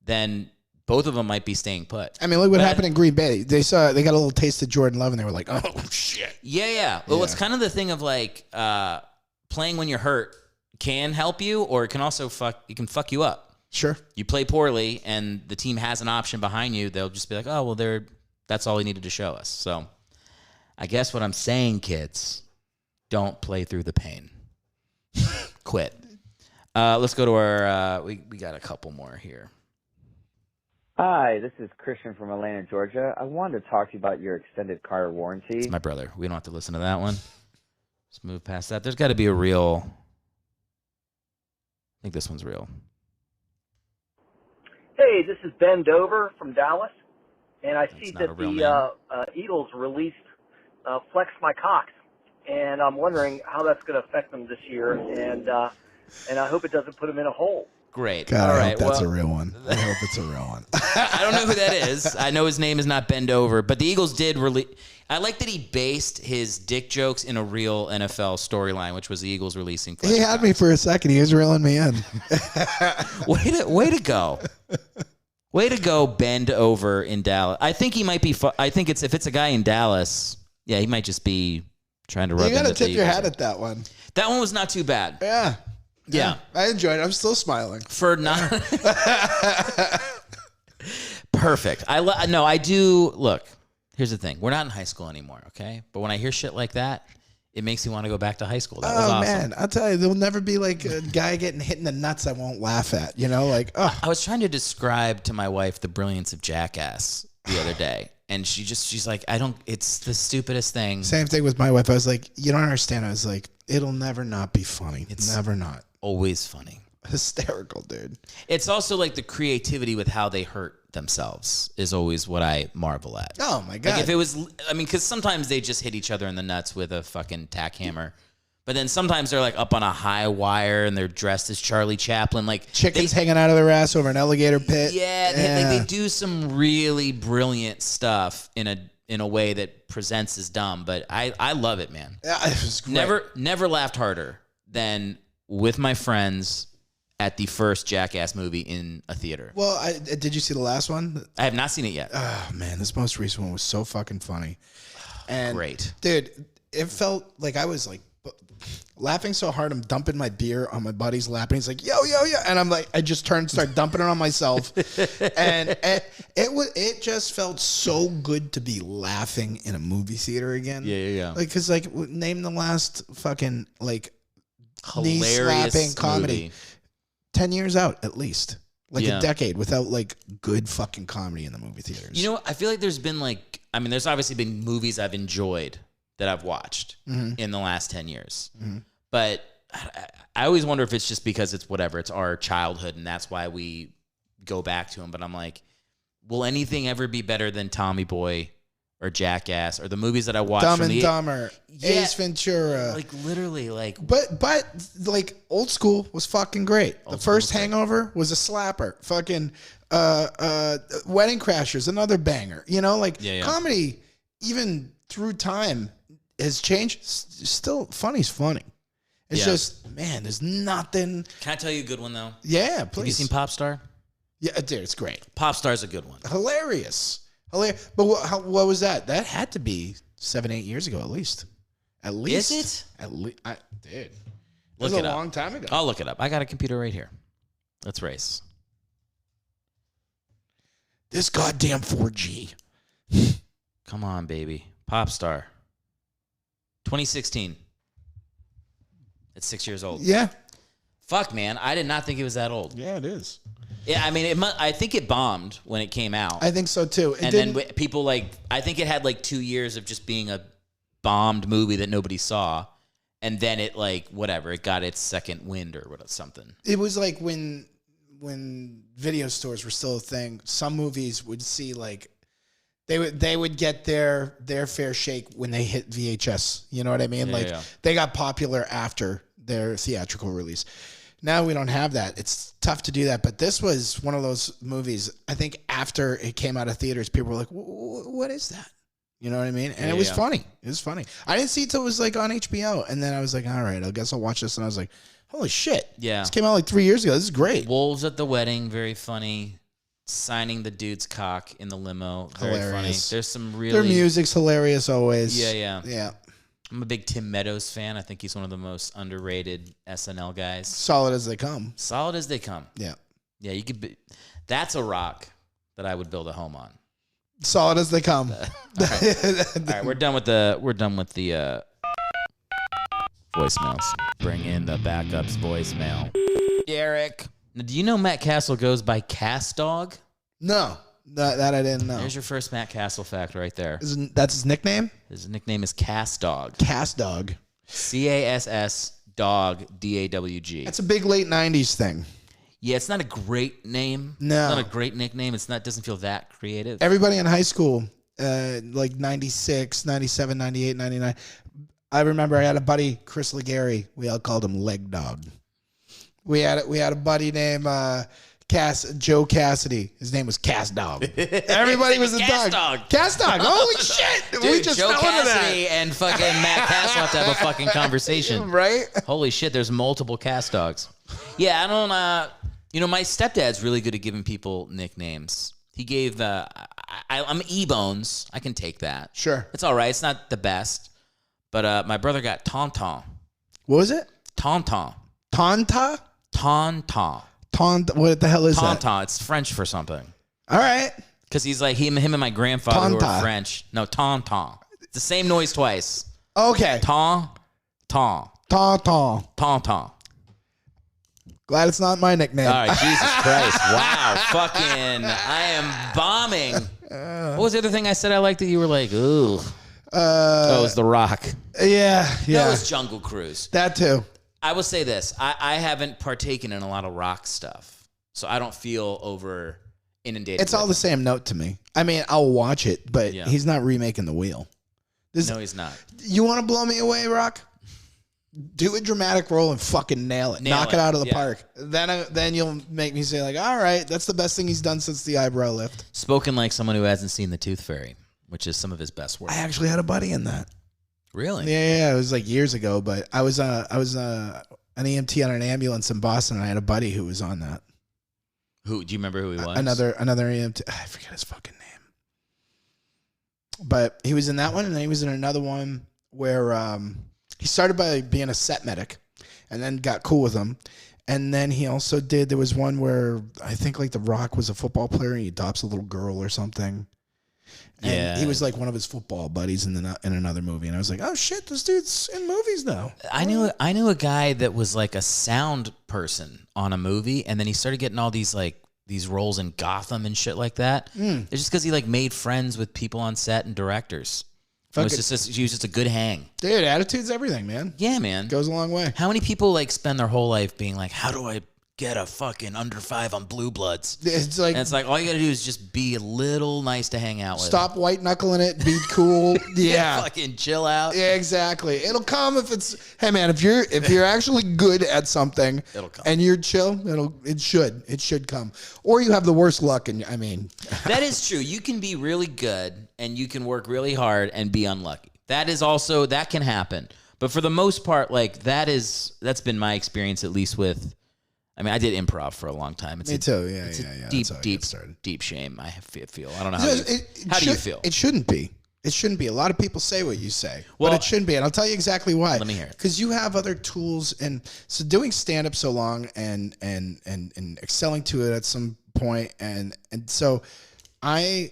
then both of them might be staying put. I mean, look what happened in Green Bay. They got a little taste of Jordan Love, and they were like, oh, shit. Yeah. Well, it's kind of the thing of like playing when you're hurt can help you, or it can also fuck you up. Sure. You play poorly, and the team has an option behind you. They'll just be like, oh, well, that's all he needed to show us. So I guess what I'm saying, kids, don't play through the pain. Quit. Let's go to our, we got a couple more here. Hi, this is Christian from Atlanta, Georgia. I wanted to talk to you about your extended car warranty. It's my brother. We don't have to listen to that one. Let's move past that. There's got to be a real, I think this one's real. Hey, this is Ben Dover from Dallas, and I see that the Eagles released Flex My Cox, and I'm wondering how that's going to affect them this year, and I hope it doesn't put them in a hole. Great. God, All I right. hope that's a real one. I hope it's a real one. I don't know who that is. I know his name is not Ben Dover, but the Eagles did release. I like that he based his dick jokes in a real NFL storyline, which was the Eagles releasing. He had me for a second. He was reeling me in. Way to go. Way to go, bend over in Dallas. I think he might be. I think if it's a guy in Dallas, yeah, he might just be trying to rub. You got to into tip your hat at that one. That one was not too bad. Yeah, I enjoyed it. I'm still smiling. For not perfect. I do. Look, here's the thing. We're not in high school anymore, okay? But when I hear shit like that, it makes me want to go back to high school. That was awesome. Man, I'll tell you, there'll never be like a guy getting hit in the nuts I won't laugh at. I was trying to describe to my wife the brilliance of Jackass the other day, and she's like, it's the stupidest thing. Same thing with my wife. I was like, you don't understand. I was like, it'll never not be funny. It's never not. Always funny. Hysterical, dude. It's also like the creativity with how they hurt themselves is always what I marvel at. Oh my God. Like if it was, because sometimes they just hit each other in the nuts with a fucking tack hammer. But then sometimes they're like up on a high wire and they're dressed as Charlie Chaplin. Like chickens hanging out of their ass over an alligator pit. Yeah. They do some really brilliant stuff in a way that presents as dumb. But I love it, man. Yeah, it was great. Never laughed harder than with my friends at the first Jackass movie in a theater. Well, did you see the last one? I have not seen it yet. Oh, man, this most recent one was so fucking funny. And great. Dude, it felt like I was like laughing so hard I'm dumping my beer on my buddy's lap and he's like, yo. And I'm like, I just start dumping it on myself. and it just felt so good to be laughing in a movie theater again. Yeah. Like, cause like name the last fucking like hilarious knee-slapping comedy. movie. 10 years out, at least. Like a decade without like good fucking comedy in the movie theaters. You know what? I feel like there's been there's obviously been movies I've enjoyed that I've watched in the last 10 years. Mm-hmm. But I always wonder if it's just because it's our childhood and that's why we go back to them. But I'm like, will anything ever be better than Tommy Boy or Jackass or the movies that I watched? Dumb and Dumber, Ace Ventura. Like literally like. But like old school was fucking great. The first Hangover was a slapper. Fucking Wedding Crashers, another banger. Comedy, even through time, has changed. Still, funny's funny. It's just, man, there's nothing. Can I tell you a good one though? Yeah, please. Have you seen Popstar? Yeah, dude, it's great. Popstar's a good one. Hilarious. But what was that? That had to be 7-8 years ago, at least. At least. Is it? At least. Dude. It was a long time ago. I'll look it up. I got a computer right here. Let's race. This goddamn 4G. Come on, baby. Popstar. 2016. It's 6 years old. Yeah. Fuck, man. I did not think it was that old. Yeah, it is. Yeah, I mean, I think it bombed when it came out. I think so too. Then people I think it had like 2 years of just being a bombed movie that nobody saw. And then it it got its second wind or something. It was like when video stores were still a thing, some movies would see they would get their fair shake when they hit VHS. You know what I mean? They got popular after their theatrical release. Now we don't have that. It's tough to do that. But this was one of those movies, I think after it came out of theaters, people were like, what is that? You know what I mean? And it was funny. It was funny. I didn't see it till it was on HBO. And then I was like, all right, I guess I'll watch this. And I was like, holy shit. Yeah. This came out 3 years ago. This is great. Wolves at the Wedding, very funny. Signing the dude's cock in the limo, very Hilarious. funny. There's some really... Their music's hilarious always. Yeah. I'm a big Tim Meadows fan. I think he's one of the most underrated SNL guys. Solid as they come. Solid as they come. Yeah. Yeah, you could be... That's a rock that I would build a home on. Solid as they come. All right, we're done with the voicemails. Bring in the backups voicemail. Erick. Now, do you know Matt Cassel goes by Cass Dog? No, that I didn't know. There's your first Matt Cassel fact right there. That's his nickname? His nickname is Cass Dog. Cass Dog. CASS Dog DAWG. That's a big late 90s thing. Yeah, it's not a great name. No. It's not a great nickname. Doesn't feel that creative. Everybody in high school, 96, 97, 98, 99. I remember I had a buddy, Chris Legary. We all called him Leg Dog. We had a buddy named Joe Cassidy. His name was Cass Dog. Everybody was a dog. Cass Dog. Holy shit. Dude, we just Joe fell into Cassidy that. and fucking Matt Cassel have to have a fucking conversation. Right? Holy shit, there's multiple Cass Dogs. Yeah, I don't my stepdad's really good at giving people nicknames. He gave I'm E-Bones. I can take that. Sure. It's all right. It's not the best. But my brother got Tauntaun. What was it? Tauntaun. Tonta? Tauntaun. What the hell is that? Tauntaun. It's French for something. All right. Because he's like him and my grandfather who Tonta. are French. No, Tauntaun. It's the same noise twice. Okay. Tauntaun. Tauntaun. Glad it's not my nickname. All right, Jesus Christ. Wow. Fucking, I am bombing. What was the other thing I said I liked that you were like, ooh? It was The Rock. Yeah. No, it was Jungle Cruise. That too. I will say this. I haven't partaken in a lot of rock stuff, so I don't feel over inundated. It's all the same note to me. I mean, I'll watch it, but he's not remaking the wheel. No, he's not. You want to blow me away, Rock? Do a dramatic role and fucking nail it. Knock it out of the park. Then you'll make me say all right, that's the best thing he's done since the eyebrow lift. Spoken like someone who hasn't seen The Tooth Fairy, which is some of his best work. I actually had a buddy in that. Really? Yeah. It was years ago, but I was an EMT on an ambulance in Boston, and I had a buddy who was on that. Who? Do you remember who he was? Another EMT. I forget his fucking name. But he was in that one, and then he was in another one where he started by being a set medic, and then got cool with him. And then he also there was one where I think The Rock was a football player, and he adopts a little girl or something. And he was one of his football buddies in another movie, and I was like, "Oh shit, this dude's in movies now." I knew a guy that was a sound person on a movie, and then he started getting all these these roles in Gotham and shit like that. It's just because he made friends with people on set and directors. He was just a good hang. Dude, attitude's everything, man. Yeah, man, goes a long way. How many people spend their whole life being how do I get a fucking under 5 on Blue Bloods? It's all you gotta do is just be a little nice to hang out with. Stop white knuckling it. Be cool. Yeah. Fucking chill out. Yeah, exactly. It'll come if it's. Hey man, if you're actually good at something, it'll come. And you're chill, it should come. Or you have the worst luck, and I mean. That is true. You can be really good and you can work really hard and be unlucky. That can happen. But for the most part, that's been my experience, at least with. I mean, I did improv for a long time. Me too. Yeah. Deep shame. I feel. I don't know how do you feel? It shouldn't be. It shouldn't be. A lot of people say what you say, but it shouldn't be. And I'll tell you exactly why. Let me hear it. Because you have other tools, and so doing stand up so long and excelling to it at some point, and so I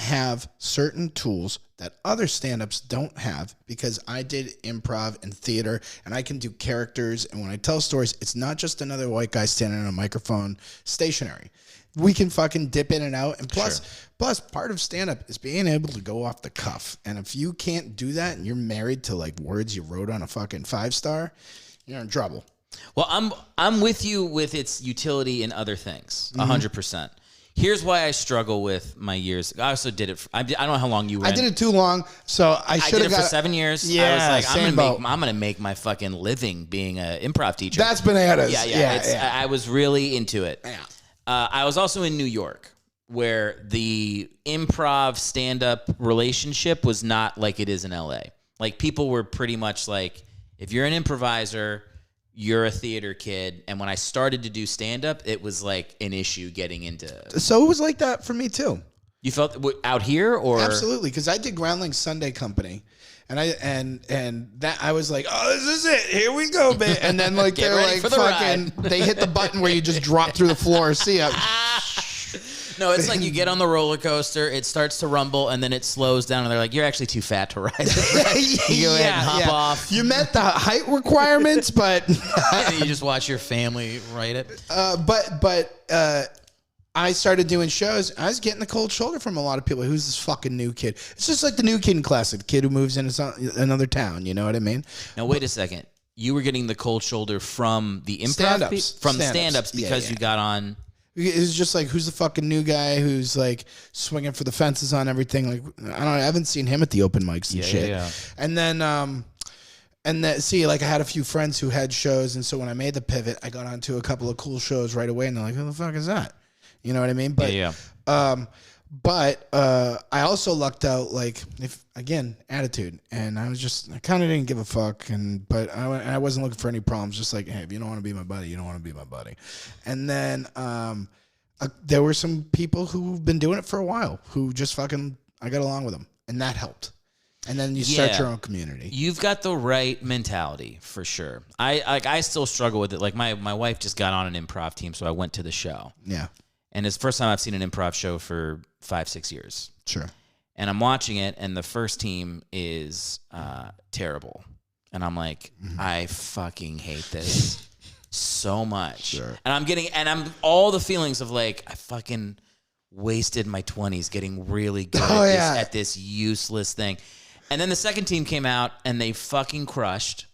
have certain tools that other stand-ups don't have because I did improv and theater and I can do characters. And when I tell stories, it's not just another white guy standing on a microphone stationary. We can fucking dip in and out. And plus part of stand-up is being able to go off the cuff. And if you can't do that and you're married to like words you wrote on a fucking 5-star, you're in trouble. Well, I'm with you with its utility in other things, 100%. Here's why I struggle with my years. I also did it. I don't know how long you were. I did it too long, so I should have did it for 7 years. Yeah, I was like, I'm gonna make my fucking living being an improv teacher. That's bananas. Yeah. I was really into it. Yeah. I was also in New York, where the improv stand-up relationship was not like it is in LA. Like, people were pretty much like, if you're an improviser, you're a theater kid. And when I started to do stand-up, it was like an issue getting into. So it was like that for me too. You felt out here, or? Absolutely, because I did Groundlings Sunday Company. And I was like, oh, this is it. Here we go, man. And then like they're like fucking, they hit the button where you just drop through the floor. See ya. No, it's like you get on the roller coaster, it starts to rumble, and then it slows down, and they're like, you're actually too fat to ride it. You go ahead and hop off. You met the height requirements, but and you just watch your family ride it. But I started doing shows. I was getting the cold shoulder from a lot of people. Who's this fucking new kid? It's just like the new kid in class, the kid who moves into another town. You know what I mean? Now, wait a second. You were getting the cold shoulder from the improv stand-ups. From stand-ups because you got on. It was just like, who's the fucking new guy who's like swinging for the fences on everything? Like, I haven't seen him at the open mics and shit. Yeah. And then, see, like I had a few friends who had shows. And so when I made the pivot, I got onto a couple of cool shows right away. And they're like, who the fuck is that? You know what I mean? But, But I also lucked out, like, attitude. And I kind of didn't give a fuck. But I wasn't looking for any problems. Just like, hey, if you don't want to be my buddy, you don't want to be my buddy. And then there were some people who've been doing it for a while who just fucking, I got along with them. And that helped. And then you start your own community. You've got the right mentality, for sure. I still struggle with it. Like, my wife just got on an improv team, so I went to the show. Yeah. And it's the first time I've seen an improv show for 5-6 years. Sure. And I'm watching it, and the first team is terrible. And I'm like, I fucking hate this so much. Sure. And I'm all the feelings of like, I fucking wasted my 20s getting really good at this useless thing. And then the second team came out, and they fucking crushed.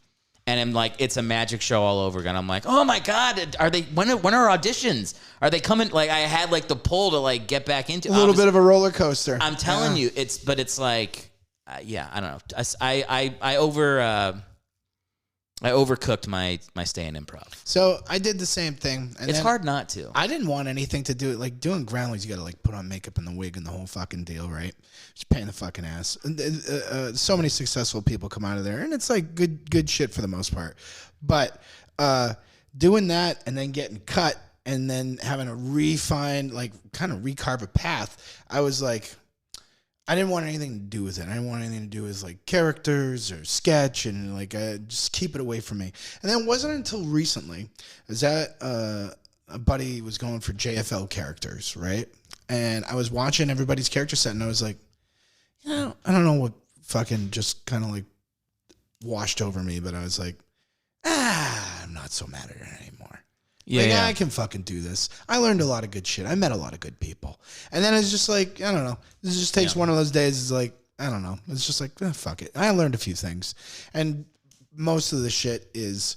And I'm like, it's a magic show all over again. I'm like, oh my God, are they? When are auditions? Are they coming? Like, I had like the pull to like get back into a little bit of a roller coaster. I'm telling you, it's like, I don't know. I overcooked my stay in improv. So I did the same thing. And it's hard not to. I didn't want anything to do it. Like doing Groundlings, you got to like put on makeup and the wig and the whole fucking deal, right? Just pain in the fucking ass. So many successful people come out of there, and it's like good shit for the most part. But doing that and then getting cut and then having to refine, like kind of recarve a path, I was like, I didn't want anything to do with it. I didn't want anything to do with like characters or sketch, and like just keep it away from me. And then it wasn't until recently is that a buddy was going for JFL characters, right? And I was watching everybody's character set, and I was like, you know, I don't know what fucking just kind of like washed over me, but I was like, I'm not so mad at it anymore. Yeah, I can fucking do this. I learned a lot of good shit. I met a lot of good people. And then it's just like, I don't know. It just takes one of those days. It's like, I don't know. It's just like, fuck it. I learned a few things. And most of the shit is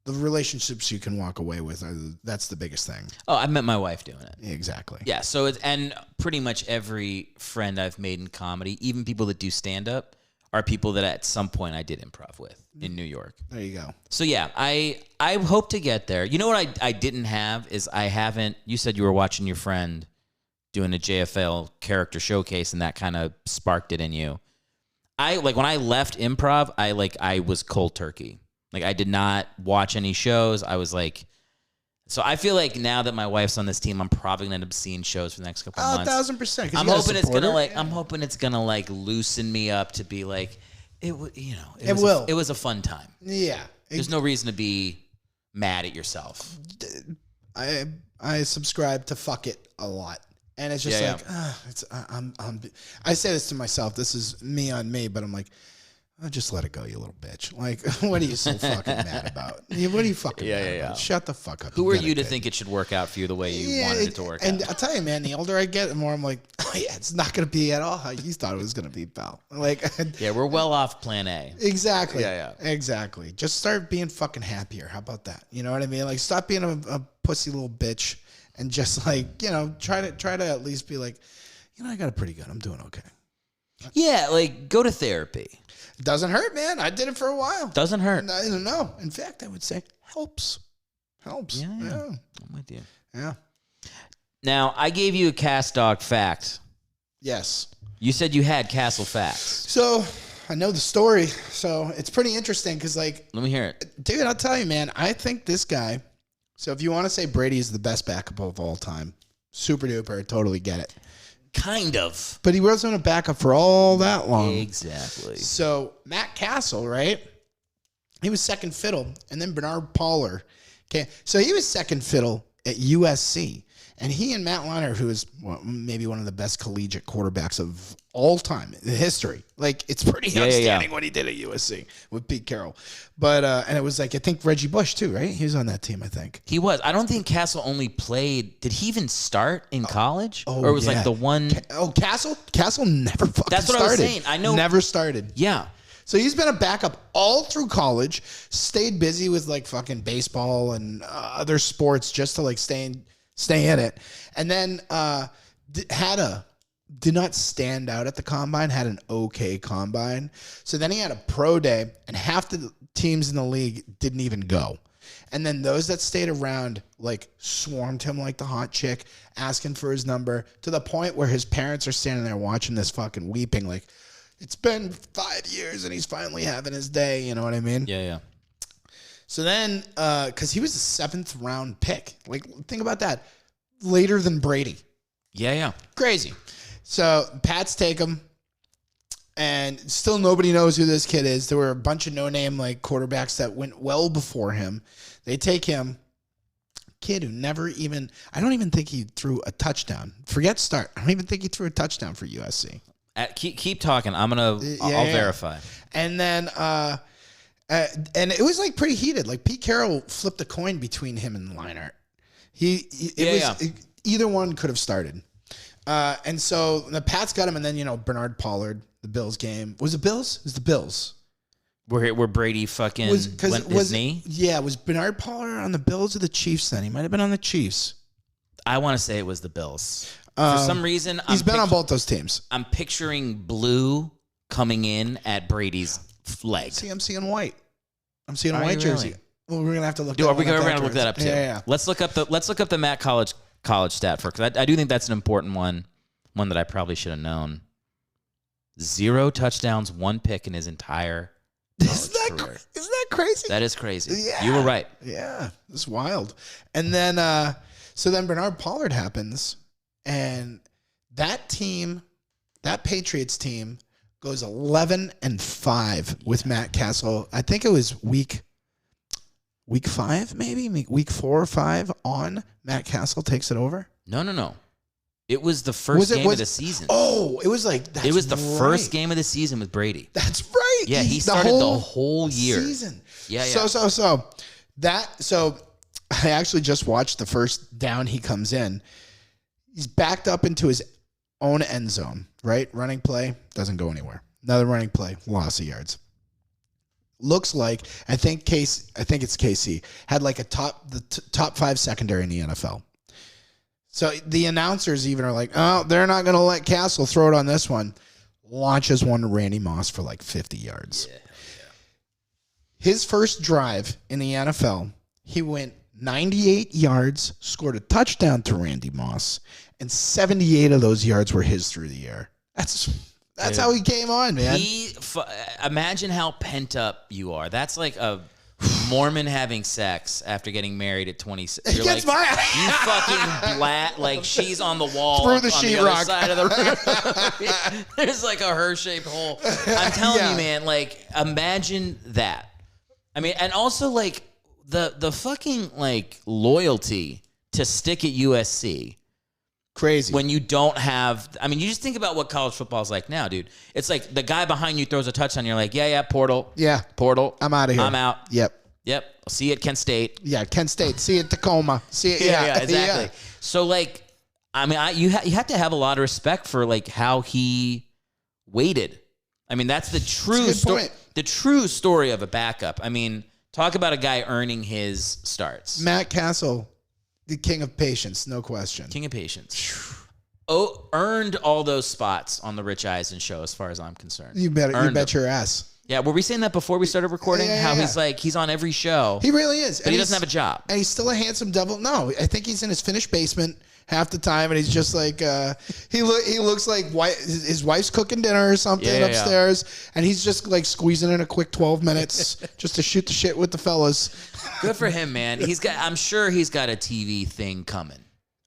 the relationships you can walk away with. That's the biggest thing. Oh, I met my wife doing it. Exactly. Yeah. So and pretty much every friend I've made in comedy, even people that do stand up, are people that at some point I did improv with in New York. There you go. So yeah, I hope to get there. You know what I didn't have is I haven't. You said you were watching your friend doing a JFL character showcase, and that kind of sparked it in you. When I left improv, I was cold turkey. Like, I did not watch any shows. I was like, so I feel like now that my wife's on this team, I'm probably gonna end up seeing shows for the next couple months. 1,000%. I'm hoping it's gonna I'm hoping it's gonna like loosen me up to be like, it was a fun time. Yeah. There's no reason to be mad at yourself. I subscribe to fuck it a lot. And it's just I say this to myself. This is me on me, but I'm like, oh, just let it go, you little bitch. Like, what are you so fucking mad about? What are you fucking mad about? Shut the fuck up. Who are you to think it should work out for you the way you wanted it to work out? And I'll tell you, man, the older I get, the more I'm like, oh, yeah, it's not going to be at all how you thought it was going to be, pal. Like, yeah, we're well off plan A. Exactly. Yeah. Exactly. Just start being fucking happier. How about that? You know what I mean? Like, stop being a pussy little bitch and just like, you know, try to at least be like, you know, I got it pretty good. I'm doing okay. Yeah, like go to therapy. It doesn't hurt, man. I did it for a while. Doesn't hurt. No. In fact, I would say helps. Yeah. I'm with you. Yeah. Now, I gave you a Cast Dog fact. Yes. You said you had Castle facts. So, I know the story. So, it's pretty interesting because, like... Let me hear it. Dude, I'll tell you, man. I think this guy... So, if you want to say Brady is the best backup of all time, super duper, totally get it. Kind of. But he wasn't a backup for all that long. Exactly. So, Matt Cassel, right? He was second fiddle. And then Bernard Pollard. Okay. So, he was second fiddle at USC. And he and Matt Leinart, who is maybe one of the best collegiate quarterbacks of all time in history. Like, it's pretty outstanding what he did at USC with Pete Carroll. But, and it was like, I think Reggie Bush too, right? He was on that team, I think. He was. I don't think Cassel only played. Did he even start in college? Or it was like the one. Cassel? Cassel never fucking started. That's what I was saying. I know. Never started. Yeah. So he's been a backup all through college, stayed busy with like fucking baseball and other sports just to like stay in it. And then did not stand out at the combine, had an okay combine. So then he had a pro day, and half the teams in the league didn't even go. And then those that stayed around, like, swarmed him like the hot chick, asking for his number, to the point where his parents are standing there watching this fucking weeping, like, it's been 5 years and he's finally having his day, you know what I mean? Yeah. So then, because he was a 7th round pick. Like, think about that. Later than Brady. Yeah. Crazy. So, Pats take him, and still nobody knows who this kid is. There were a bunch of no-name like quarterbacks that went well before him. They take him, kid who never even, I don't even think he threw a touchdown. Forget start. I don't even think he threw a touchdown for USC. Keep talking. I'll verify. And then, and it was like pretty heated. Like Pete Carroll flipped a coin between him and Leinart. Either one could have started. And so the Pats got him, and then, you know, Bernard Pollard, the Bills game. Was it Bills? It was the Bills. Where Brady fucking went his knee? Yeah, was Bernard Pollard on the Bills or the Chiefs then? He might have been on the Chiefs. I want to say it was the Bills. For some reason, he's been on both those teams. I'm picturing blue coming in at Brady's leg. See, I'm seeing white. I'm seeing a white jersey. Really? Well, we're gonna have to look. We're gonna look that up too. Yeah. Let's look up the Matt college stat for, because I do think that's an important one that I probably should have known. 0 touchdowns, 1 pick in his entire career. Isn't that crazy? That is crazy. Yeah. You were right. Yeah, it's wild. And then, so then Bernard Pollard happens, and that Patriots team goes 11-5 with Matt Cassel. I think it was week 5, maybe week 4 or 5 on. Matt Cassel takes it over. No. It was the first game of the season. Oh, it was like it was the first game of the season with Brady. That's right. Yeah, he started the whole year. Season. Yeah. So I actually just watched the first down he comes in. He's backed up into his own end zone, right? Running play, doesn't go anywhere. Another running play, loss of yards. Looks like, I think it's KC, had like the top 5 secondary in the NFL. So the announcers even are like, oh, they're not going to let Cassel throw it on this one. Launches one to Randy Moss for like 50 yards. Yeah. His first drive in the NFL, he went 98 yards, scored a touchdown to Randy Moss, and 78 of those yards were his through the air. That's how he came on, man. Imagine how pent up you are. That's like a Mormon having sex after getting married at 26. You're like, you fucking blat. Like, she's on the wall through the on the other side of the room. There's like a her-shaped hole. I'm telling you, man, like, imagine that. I mean, and also, like, the fucking, like, loyalty to stick at USC. Crazy. When you don't have, I mean, you just think about what college football is like now, dude. It's like the guy behind you throws a touchdown. You're like, yeah, portal. Yeah. Portal. I'm out of here. I'm out. Yep. I'll see you at Kent State. Yeah, Kent State. See you at Tacoma. See you. Yeah, exactly. So, like, I mean, you have to have a lot of respect for, like, how he waited. I mean, that's the true story. The true story of a backup. I mean, talk about a guy earning his starts. Matt Cassel, the king of patience, no question. King of patience. Earned all those spots on the Rich Eisen show, as far as I'm concerned. You bet your ass. Yeah, were we saying that before we started recording? Yeah. he's on every show. He really is. But he doesn't have a job. And he's still a handsome devil. No, I think he's in his finished basement half the time, and he's just like he looks like his wife's cooking dinner or something upstairs, and he's just like squeezing in a quick 12 minutes just to shoot the shit with the fellas. Good for him, man. I'm sure he's got a TV thing coming.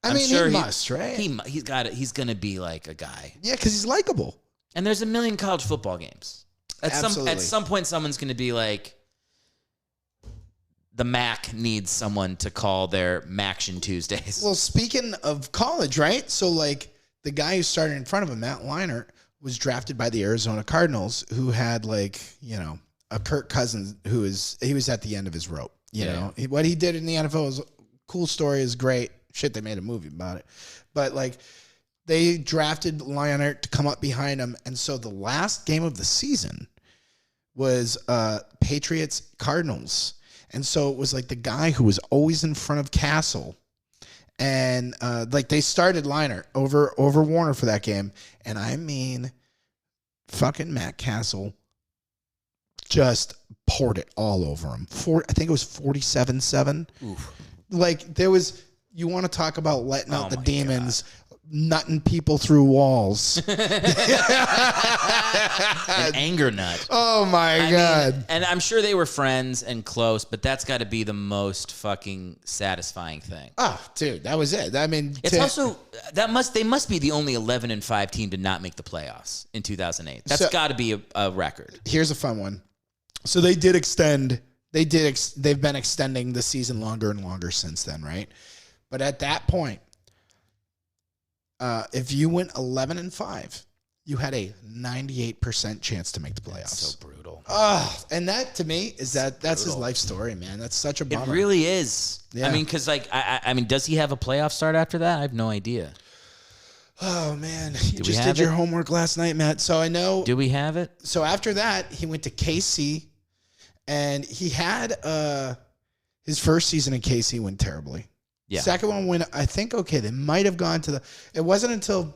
I mean, he must, right? He's got it. He's gonna be like a guy. Yeah, because he's likable. And there's a million college football games. At Absolutely. some point, someone's gonna be like, the MAC needs someone to call their Maction Tuesdays. Well, speaking of college, right? So, like, the guy who started in front of him, Matt Leinart, was drafted by the Arizona Cardinals, who had, like, you know, a Kirk Cousins he was at the end of his rope. You know, what he did in the NFL was a cool story, is great. Shit, they made a movie about it. But, like, they drafted Leinart to come up behind him. And so the last game of the season was Patriots Cardinals. And so it was like the guy who was always in front of Cassel. And like they started Leinart over Warner for that game. And I mean, fucking Matt Cassel just poured it all over him. I think it was 47-7. Like there was, you want to talk about letting out the demons. God. Nutting people through walls. An anger nut. Oh, my God. Mean, and I'm sure they were friends and close, but that's got to be the most fucking satisfying thing. Oh, dude, that was it. I mean, it's also, they must be the only 11-5 team to not make the playoffs in 2008. That's got to be a record. Here's a fun one. So they did extend, they've been extending the season longer and longer since then, right? But at that point, if you went 11-5, you had a 98% chance to make the playoffs. That's so brutal. And that to me is that's his life story, man. That's such a bummer. It really is. Yeah. I mean, because like I mean, does he have a playoff start after that? I have no idea. Oh man, you just did your homework last night, Matt. So I know. Do we have it? So after that, he went to KC, and he had his first season in KC went terribly. Yeah. Second one went, I think, okay, they might have gone to the, it wasn't until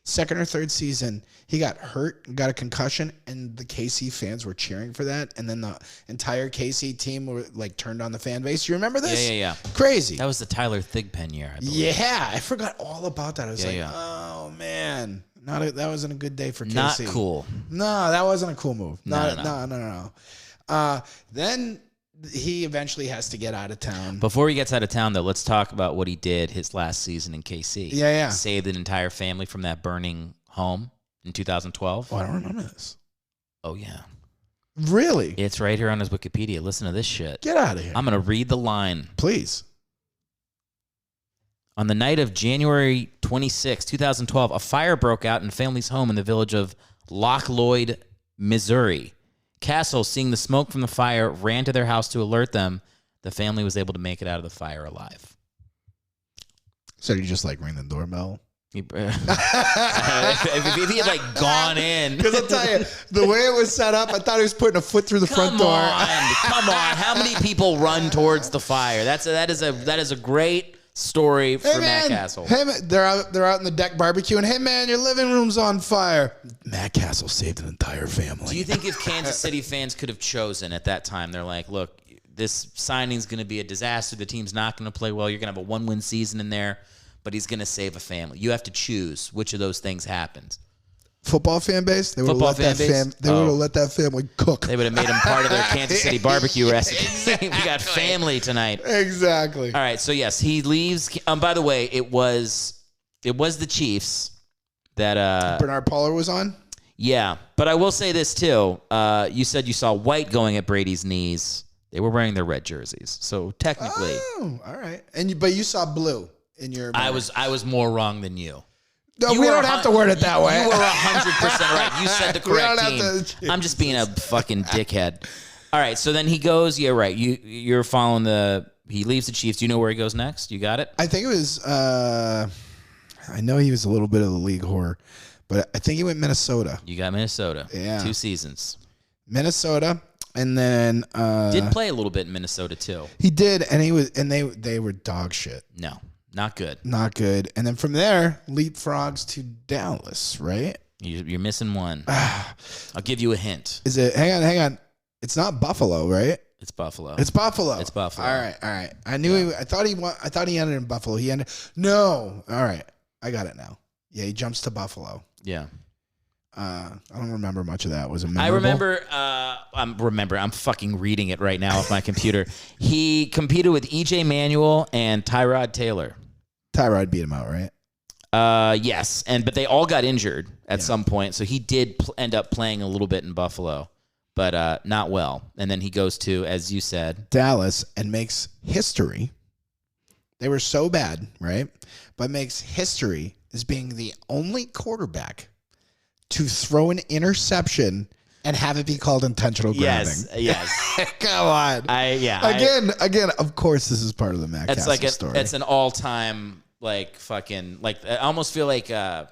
second or third season he got hurt, got a concussion, and the KC fans were cheering for that, and then the entire KC team were like turned on the fan base. You remember this? Yeah. Crazy. That was the Tyler Thigpen year, I believe. Yeah, I forgot all about that. I was oh man, that wasn't a good day for KC. Not cool. No, that wasn't a cool move. No. Then he eventually has to get out of town. Before he gets out of town, though, let's talk about what he did his last season in KC. Yeah. Saved an entire family from that burning home in 2012. Oh, I don't remember this. Oh, yeah. Really? It's right here on his Wikipedia. Listen to this shit. Get out of here. I'm going to read the line. Please. On the night of January 26, 2012, a fire broke out in the family's home in the village of Loch Lloyd, Missouri. Cassel, seeing the smoke from the fire, ran to their house to alert them. The family was able to make it out of the fire alive. So you just like ring the doorbell? If he had like gone in. Because I'll tell you, the way it was set up, I thought he was putting a foot through the front door. Come on. How many people run towards the fire? That is a great story for Matt Cassel. Hey man, they're out in the deck barbecuing. Hey man, your living room's on fire. Matt Cassel saved an entire family. Do you think if Kansas City fans could have chosen at that time, they're like, look, this signing's going to be a disaster. The team's not going to play well. You're going to have a 1-win season in there, but he's going to save a family. You have to choose which of those things happens. Football fan base? They would have let that family cook. They would have made him part of their Kansas City barbecue recipe. We got family tonight. Exactly. All right, so yes, he leaves. By the way, it was the Chiefs that Bernard Pollard was on? Yeah, but I will say this too. You said you saw white going at Brady's knees. They were wearing their red jerseys. So technically. Oh, all right. But you saw blue. in your. I was more wrong than you. No, we don't have to word it that way. You were 100% right. You said the correct team. I'm just being a fucking dickhead. All right, so then he goes. Yeah, right. You're following the. He leaves the Chiefs. Do you know where he goes next? You got it? I think it was. I know he was a little bit of the league whore, but I think he went Minnesota. You got Minnesota. Yeah. 2 seasons. Minnesota, and then did play a little bit in Minnesota too. He did, and they were dog shit. No, not good. Not good. And then from there, leapfrogs to Dallas, right? You're missing one. I'll give you a hint. Is it? Hang on. It's not Buffalo, right? It's Buffalo. It's Buffalo. It's Buffalo. All right. I knew. I thought he ended in Buffalo. He ended. No. All right. I got it now. Yeah, he jumps to Buffalo. Yeah. I don't remember much of that. Was it memorable? I remember. I'm fucking reading it right now off my computer. He competed with EJ Manuel and Tyrod Taylor. Tyrod beat him out, right? Yes, but they all got injured at some point, so he did end up playing a little bit in Buffalo, but not well. And then he goes to, as you said, Dallas, and makes history. They were so bad, right? But makes history as being the only quarterback to throw an interception and have it be called intentional grabbing. Yes. Come on. Again, of course, this is part of the Matt Cassel story. It's an all-time, I almost feel like the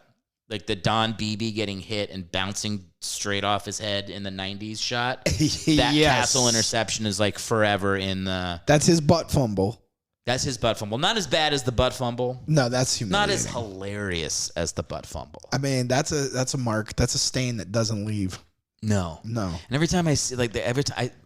Don BB getting hit and bouncing straight off his head in the 90s shot. That Cassel interception is like forever in the... That's his butt fumble. That's his butt fumble. Not as bad as the butt fumble. No, that's humiliating. Not as hilarious as the butt fumble. I mean, that's a mark. That's a stain that doesn't leave. No. And every time I see,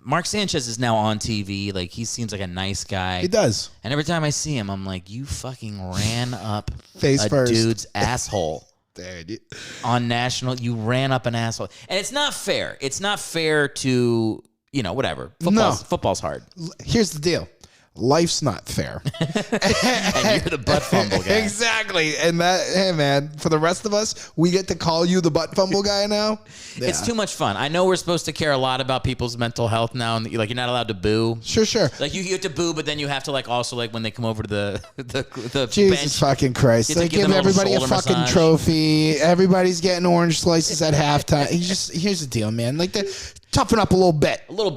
Mark Sanchez is now on TV. Like, he seems like a nice guy. He does. And every time I see him, I'm like, you fucking ran up face first dude's asshole. Dude. On national, you ran up an asshole. And it's not fair. It's not fair to, whatever. Football's hard. Here's the deal. Life's not fair. And you're the butt fumble guy. Exactly. And hey man, for the rest of us, we get to call you the butt fumble guy now. Yeah. It's too much fun. I know we're supposed to care a lot about people's mental health now, and you're not allowed to boo. Sure. Like you have to boo, but then you have to also when they come over to the Jesus bench, fucking Christ. They give everybody a fucking massage. Trophy. Everybody's getting orange slices at halftime. Here's the deal, man. Toughen up a little bit. A little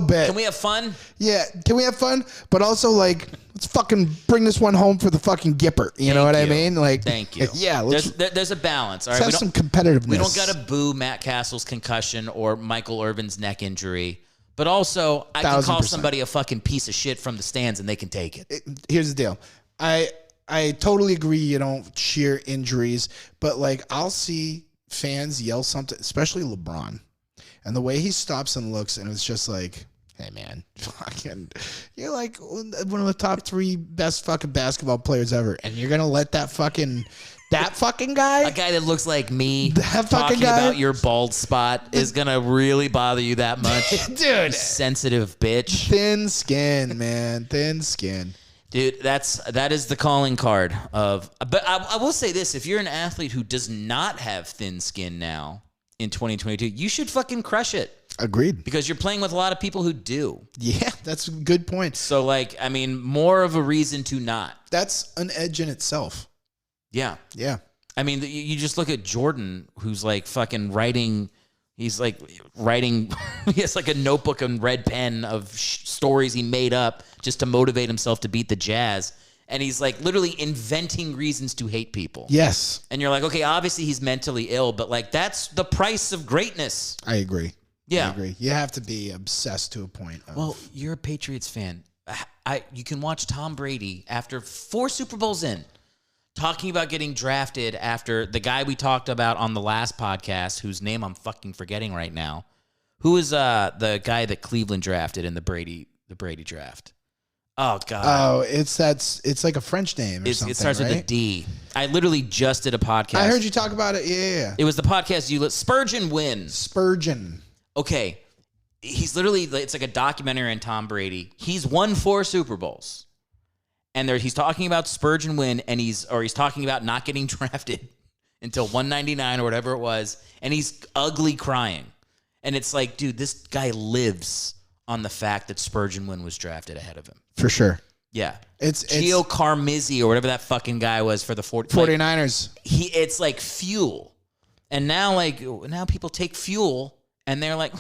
bit. Can we have fun? Yeah. Can we have fun? But also, let's fucking bring this one home for the fucking Gipper. You know what I mean? Thank you. Yeah. There's a balance. All right. Let's have some competitiveness. We don't got to boo Matt Cassel's concussion or Michael Irvin's neck injury. But also, I can call somebody a fucking piece of shit from the stands and they can take it. Here's the deal. I totally agree you don't cheer injuries. But, I'll see fans yell something, especially LeBron. And the way he stops and looks, and it's just like, hey, man, you're one of the top 3 best fucking basketball players ever. And you're going to let that fucking guy? A guy that looks like me talking about your bald spot is going to really bother you that much? Dude. Sensitive bitch. Thin skin, man. Thin skin. Dude, that is the calling card of... But I will say this. If you're an athlete who does not have thin skin now... in 2022, you should fucking crush it. Agreed. Because you're playing with a lot of people who do. Yeah, that's a good point. So, more of a reason to not. That's an edge in itself. Yeah. Yeah. I mean, you just look at Jordan, who's fucking writing. He's writing. He has a notebook and red pen of stories he made up just to motivate himself to beat the Jazz. And he's literally inventing reasons to hate people. Yes. And you're okay, obviously he's mentally ill, but that's the price of greatness. I agree. Yeah. I agree. You have to be obsessed to a point. Well, you're a Patriots fan. You can watch Tom Brady after 4 Super Bowls in talking about getting drafted after the guy we talked about on the last podcast, whose name I'm fucking forgetting right now, who is the guy that Cleveland drafted in the Brady draft. Oh, God. Oh, it's like a French name or something, it starts with a D. I literally just did a podcast. I heard you talk about it. Yeah. It was the podcast Spurgeon wins. Spurgeon. Okay. He's literally, it's like a documentary on Tom Brady. He's won 4 Super Bowls. And he's talking about Spurgeon win, and he's talking about not getting drafted until 199 or whatever it was. And he's ugly crying. And it's dude, this guy lives on the fact that Spurgeon win was drafted ahead of him. For sure. Yeah. It's Gio Carmizzi or whatever that fucking guy was for the 49ers. It's like fuel. And now people take fuel and they're like,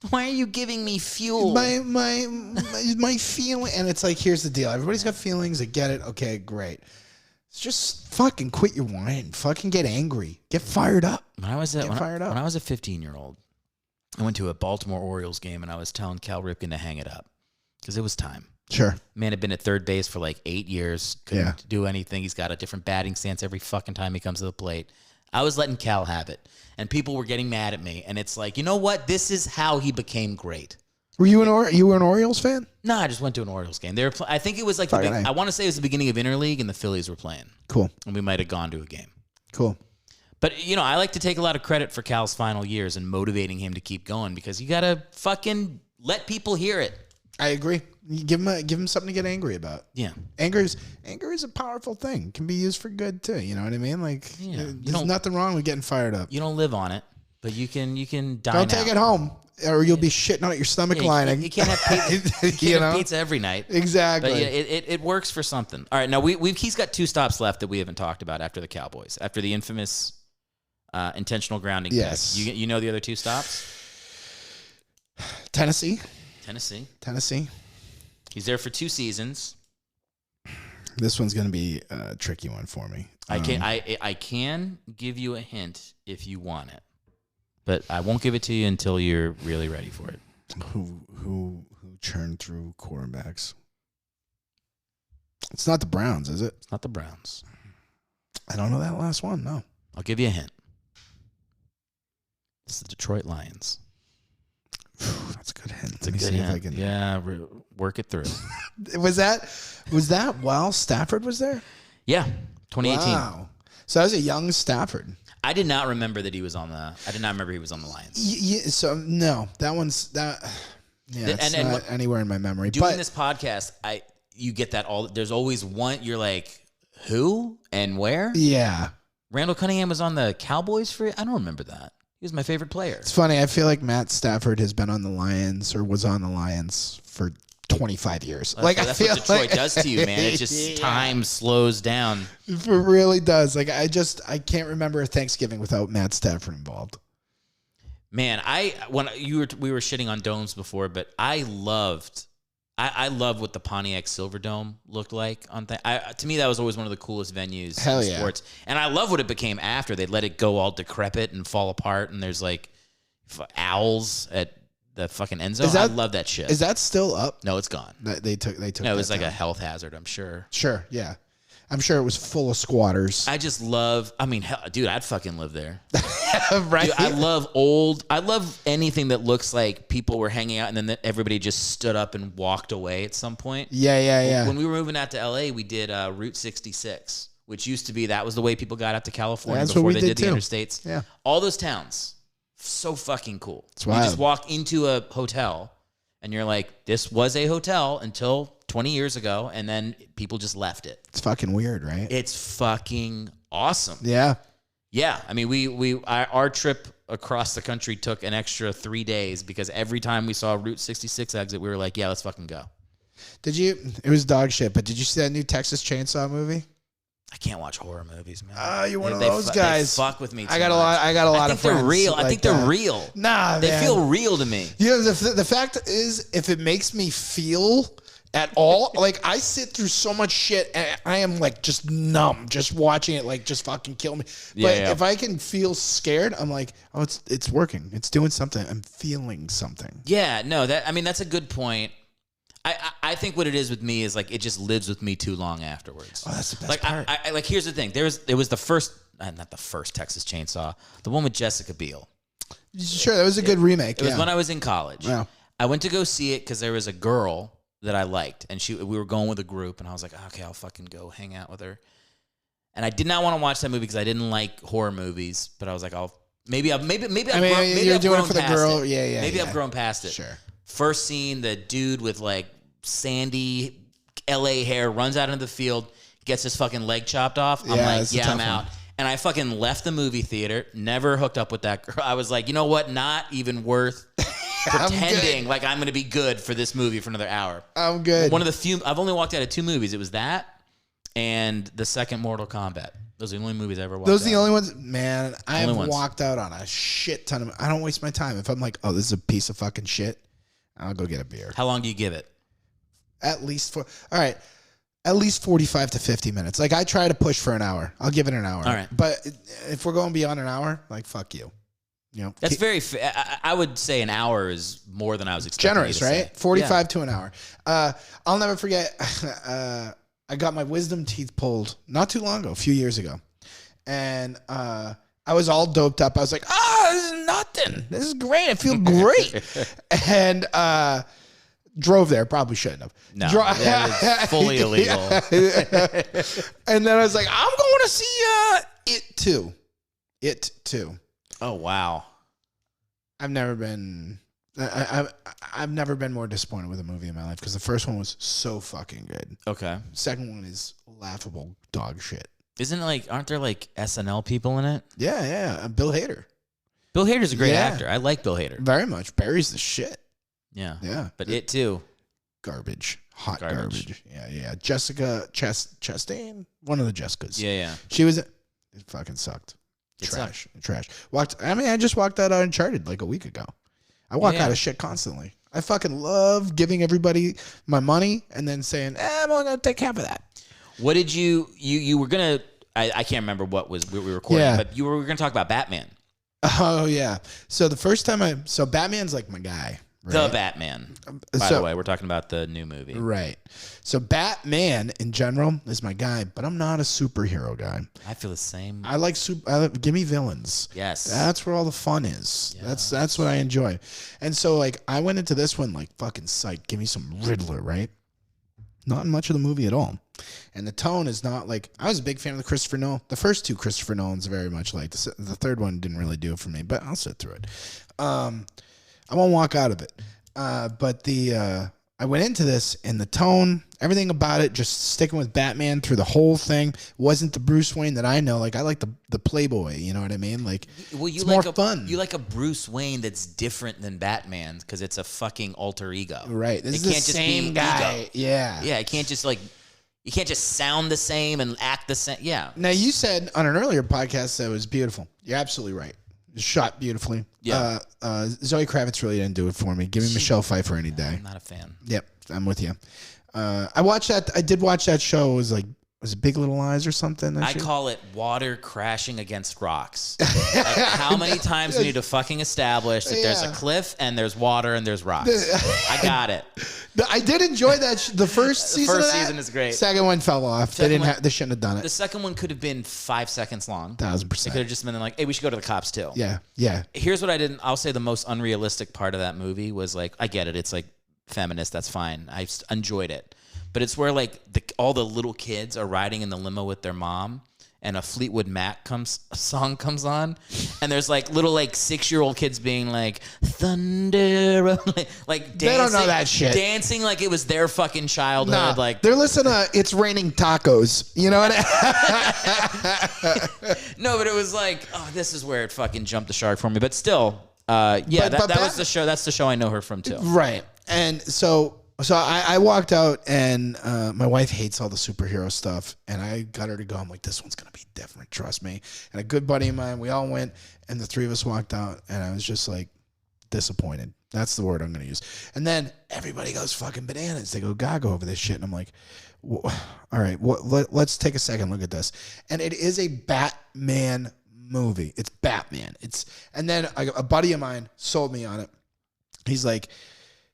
why are you giving me fuel? My feeling. And it's like, here's the deal. Everybody's got feelings. I get it. Okay, great. Just fucking quit your whining. Fucking get angry. Get fired up. When I was a 15-year-old, I went to a Baltimore Orioles game and I was telling Cal Ripken to hang it up because it was time. Sure. Man had been at third base for like 8 years. Couldn't do anything. He's got a different batting stance every fucking time he comes to the plate. I was letting Cal have it. And people were getting mad at me. And it's like, you know what? This is how he became great. Were you an Orioles fan? No, I just went to an Orioles game. They were. I think it was like I want to say it was the beginning of Interleague, and the Phillies were playing. Cool. And we might have gone to a game. Cool. But I like to take a lot of credit for Cal's final years and motivating him to keep going because you gotta fucking let people hear it. I agree. You give him something to get angry about. Yeah. Anger is a powerful thing. It can be used for good too. You know what I mean? Like, there's nothing wrong with getting fired up. You don't live on it, but you can dine Don't take it home, or you'll be shitting out your stomach lining. You can't have pizza. Pizza every night. Exactly. But it works for something. All right, now he's got 2 stops left that we haven't talked about after the Cowboys, after the infamous intentional grounding. Yes. Pick. You know the other 2 stops? Tennessee. He's there for 2 seasons. This one's going to be a tricky one for me. I can give you a hint if you want it, but I won't give it to you until you're really ready for it. Who churned through quarterbacks? It's not the Browns, is it? It's not the Browns. I don't know that last one. No. I'll give you a hint. It's the Detroit Lions. That's a good hint. It's a good hint. Yeah, work it through. Was that while Stafford was there? Yeah, 2018. Wow. So that was a young Stafford. I did not remember that he was on the. I did not remember he was on the Lions. So no, that one's that. Yeah, it's not anywhere in my memory. Doing this podcast, you get that all. There's always one. You're like, who and where? Yeah. Randall Cunningham was on the Cowboys for. I don't remember that. He was my favorite player. It's funny. I feel like Matt Stafford has been on the Lions or was on the Lions for 25 years. That's what Detroit does to you, man. It just time slows down. It really does. Like I can't remember a Thanksgiving without Matt Stafford involved. Man, we were shitting on domes before, but I loved what the Pontiac Silverdome looked like on to me that was always one of the coolest venues in sports. And I love what it became after. They let it go all decrepit and fall apart, and there's like owls at the fucking end zone. I love that shit. Is that still up? No, it's gone. They took. No, it was like a health hazard, I'm sure. Sure, yeah. I'm sure it was full of squatters. I just love. I mean, hell, dude, I'd fucking live there. Right? Dude, I love anything that looks like people were hanging out and then everybody just stood up and walked away at some point. Yeah. When we were moving out to LA, we did Route 66, which used to be that was the way people got out to California before they did the interstates. Yeah. All those towns, so fucking cool. It's you wild. just walk into a hotel and you're like, this was a hotel until 20 years ago, and then people just left it. It's fucking weird, right? It's fucking awesome. Yeah. Yeah. I mean, our trip across the country took an extra 3 days because every time we saw Route 66 exit, we were like, yeah, let's fucking go. It was dog shit, but did you see that new Texas Chainsaw movie? I can't watch horror movies, man. Oh, you're one of those guys. They fuck with me too I got a lot of friends. They're real. Like I think they're real. Nah, they man. feel real to me. You know, the fact is, if it makes me feel at all, like I sit through so much shit and I am like just numb just watching it, like just fucking kill me. But if I can feel scared, I'm like, oh, it's working. It's doing something. I'm feeling something. Yeah, no, that's a good point. I think what it is with me is like it just lives with me too long afterwards. Oh, that's the best part. Like here's the thing. It was the first, not the first Texas Chainsaw, the one with Jessica Biel. Sure, that was a good remake. It was when I was in college. Yeah. I went to go see it because there was a girl that I liked, and we were going with a group, and I was like, okay, I'll fucking go hang out with her. And I did not want to watch that movie because I didn't like horror movies, but I was like, maybe I've you're doing grown it for the past girl. it. Yeah. Maybe I've grown past it. Sure. First scene, the dude with like sandy LA hair runs out into the field, gets his fucking leg chopped off. I'm like, yeah, I'm out. And I fucking left the movie theater, never hooked up with that girl. I was like, you know what? Not even worth pretending like I'm going to be good for this movie for another hour. I'm good. One of the few, I've only walked out of 2 movies. It was that and the second Mortal Kombat. Those are the only movies I ever watched. Those are the out. only ones, man. I have ones. walked out on a shit ton of. I don't waste my time. If I'm like, oh, this is a piece of fucking shit, I'll go get a beer. How long do you give it? At least all right. At least 45 to 50 minutes. Like I try to push for an hour. I'll give it an hour. All right. But if we're going beyond an hour, like fuck you. You know, That's very. I would say an hour is more than I was expecting. generous, you to right? say. 45 to an hour. I'll never forget. I got my wisdom teeth pulled not too long ago, a few years ago, and I was all doped up. I was like, this is nothing. This is great. I feel great. And drove there. Probably shouldn't have. No, that is fully illegal. And then I was like, I'm going to see It Too. It Too. Oh wow. I've never been. I've never been more disappointed with a movie in my life because the first one was so fucking good. Okay. Second one is laughable dog shit. Isn't it like? Aren't there like SNL people in it? Yeah. Bill Hader. Bill Hader's a great Yeah. actor. I like Bill Hader. Very much. Barry's the shit. Yeah. But It Too. Garbage. Hot Garbage. garbage. Yeah. Jessica Chastain. One of the Jessicas. Yeah. She was. It fucking sucked. Trash. I just walked out on Uncharted like a week ago. I walk out of shit constantly. I fucking love giving everybody my money and then saying, I'm only going to take half of that. What did you were going to, I can't remember what we were recording, but you were going to talk about Batman. Oh, yeah. So the first time Batman's like my guy. Right? The Batman. By the way, we're talking about the new movie. Right. So Batman in general is my guy, but I'm not a superhero guy. I feel the same. I like give me villains. Yes. That's where all the fun is. Yes. That's what I enjoy. And so like I went into this one like fucking psyched. Give me some Riddler, right? Not much of the movie at all. And the tone is not like I was a big fan of the Christopher Nolan. The first 2 Christopher Nolans very much like the third one didn't really do it for me, but I'll sit through it. I won't walk out of it. But I went into this and the tone, everything about it, just sticking with Batman through the whole thing wasn't the Bruce Wayne that I know. Like I like the Playboy, you know what I mean? Like it's more fun. You like a Bruce Wayne that's different than Batman's because it's a fucking alter ego. Right. This it is the can't just same be guy. ego. Yeah. Yeah. It can't just like. You can't just sound the same and act the same. Yeah. Now you said on an earlier podcast that it was beautiful. You're absolutely right. It's shot beautifully. Yeah. Zoe Kravitz really didn't do it for me. Give me Michelle Pfeiffer any day. I'm not a fan. Yep, I'm with you. I watched that. I did watch that show. It was it Big Little Lies or something? I call it water crashing against rocks. Like how many times we need to fucking establish that there's a cliff and there's water and there's rocks. I got it. I did enjoy that. The first season. The first of that. season is great. Second one fell off. They shouldn't have done it. The second one could have been 5 seconds long. 1000%. It could have just been like, hey, we should go to the cops too. Yeah. Here's what I didn't. I'll say the most unrealistic part of that movie was like, I get it. It's like feminist. That's fine. I enjoyed it. But it's where like all the little kids are riding in the limo with their mom, and a Fleetwood Mac song comes on, and there's like little like 6-year-old kids being like thunder, like dancing, they don't know that shit, dancing like it was their fucking childhood. Nah, like they're listening to "It's Raining Tacos." You know what? No, but it was like, oh, this is where it fucking jumped the shark for me. But still, that was the show. That's the show I know her from too. Right, and so I walked out, and my wife hates all the superhero stuff, and I got her to go. I'm like, this one's going to be different, trust me. And a good buddy of mine, we all went, and the 3 of us walked out, and I was just like disappointed. That's the word I'm going to use. And then everybody goes fucking bananas. They go gaga over this shit, and I'm like, all right, let's take a second look at this. And it is a Batman movie. It's Batman. And then a buddy of mine sold me on it. He's like,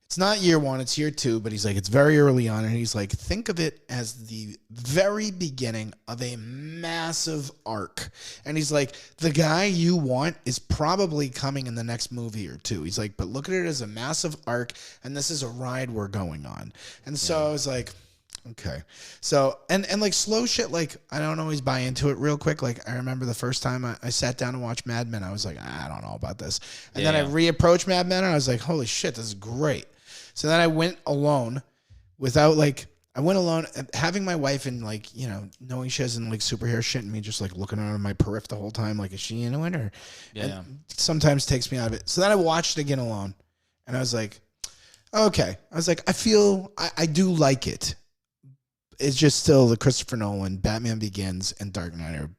it's not year 1, it's year 2, but he's like, it's very early on. And he's like, think of it as the very beginning of a massive arc. And he's like, the guy you want is probably coming in the next movie or 2. He's like, but look at it as a massive arc, and this is a ride we're going on. And so I was like, okay. So, and like slow shit, like I don't always buy into it real quick. Like I remember the first time I sat down and watched Mad Men, I was like, I don't know about this. And then I reapproached Mad Men and I was like, holy shit, this is great. So then I went alone having my wife and like, you know, knowing she hasn't like superhero shit and me just like looking at my periph the whole time. Like, is she into it? Or sometimes takes me out of it. So then I watched it again alone. And I was like, okay. I was like, I do like it. It's just still the Christopher Nolan, Batman Begins, and Dark Knight are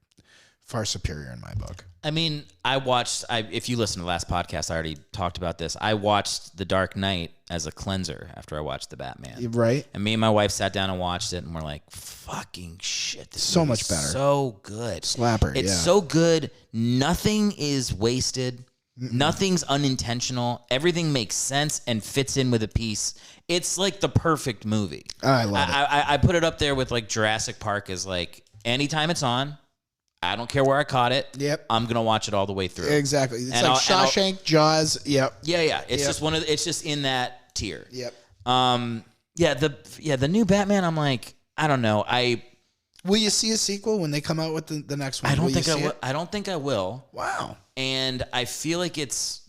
far superior in my book. I mean, if you listen to the last podcast, I already talked about this. I watched The Dark Knight as a cleanser after I watched The Batman. Right. And me and my wife sat down and watched it, and we're like, fucking shit. This so movie's much better. So good. Slapper, It's yeah. so good. Nothing is wasted. Nothing's unintentional. Everything makes sense and fits in with a piece. It's like the perfect movie. I love it. I put it up there with like Jurassic Park as like anytime it's on, I don't care where I caught it. Yep. I'm gonna watch it all the way through. Exactly. It's And like Shawshank, Jaws. Yep. Yeah. It's Yep. just it's just in that tier. Yep. The new Batman, I'm like, I don't know. Will you see a sequel when they come out with the next one? I don't think I see will. it? I don't think I will. Wow. And I feel like it's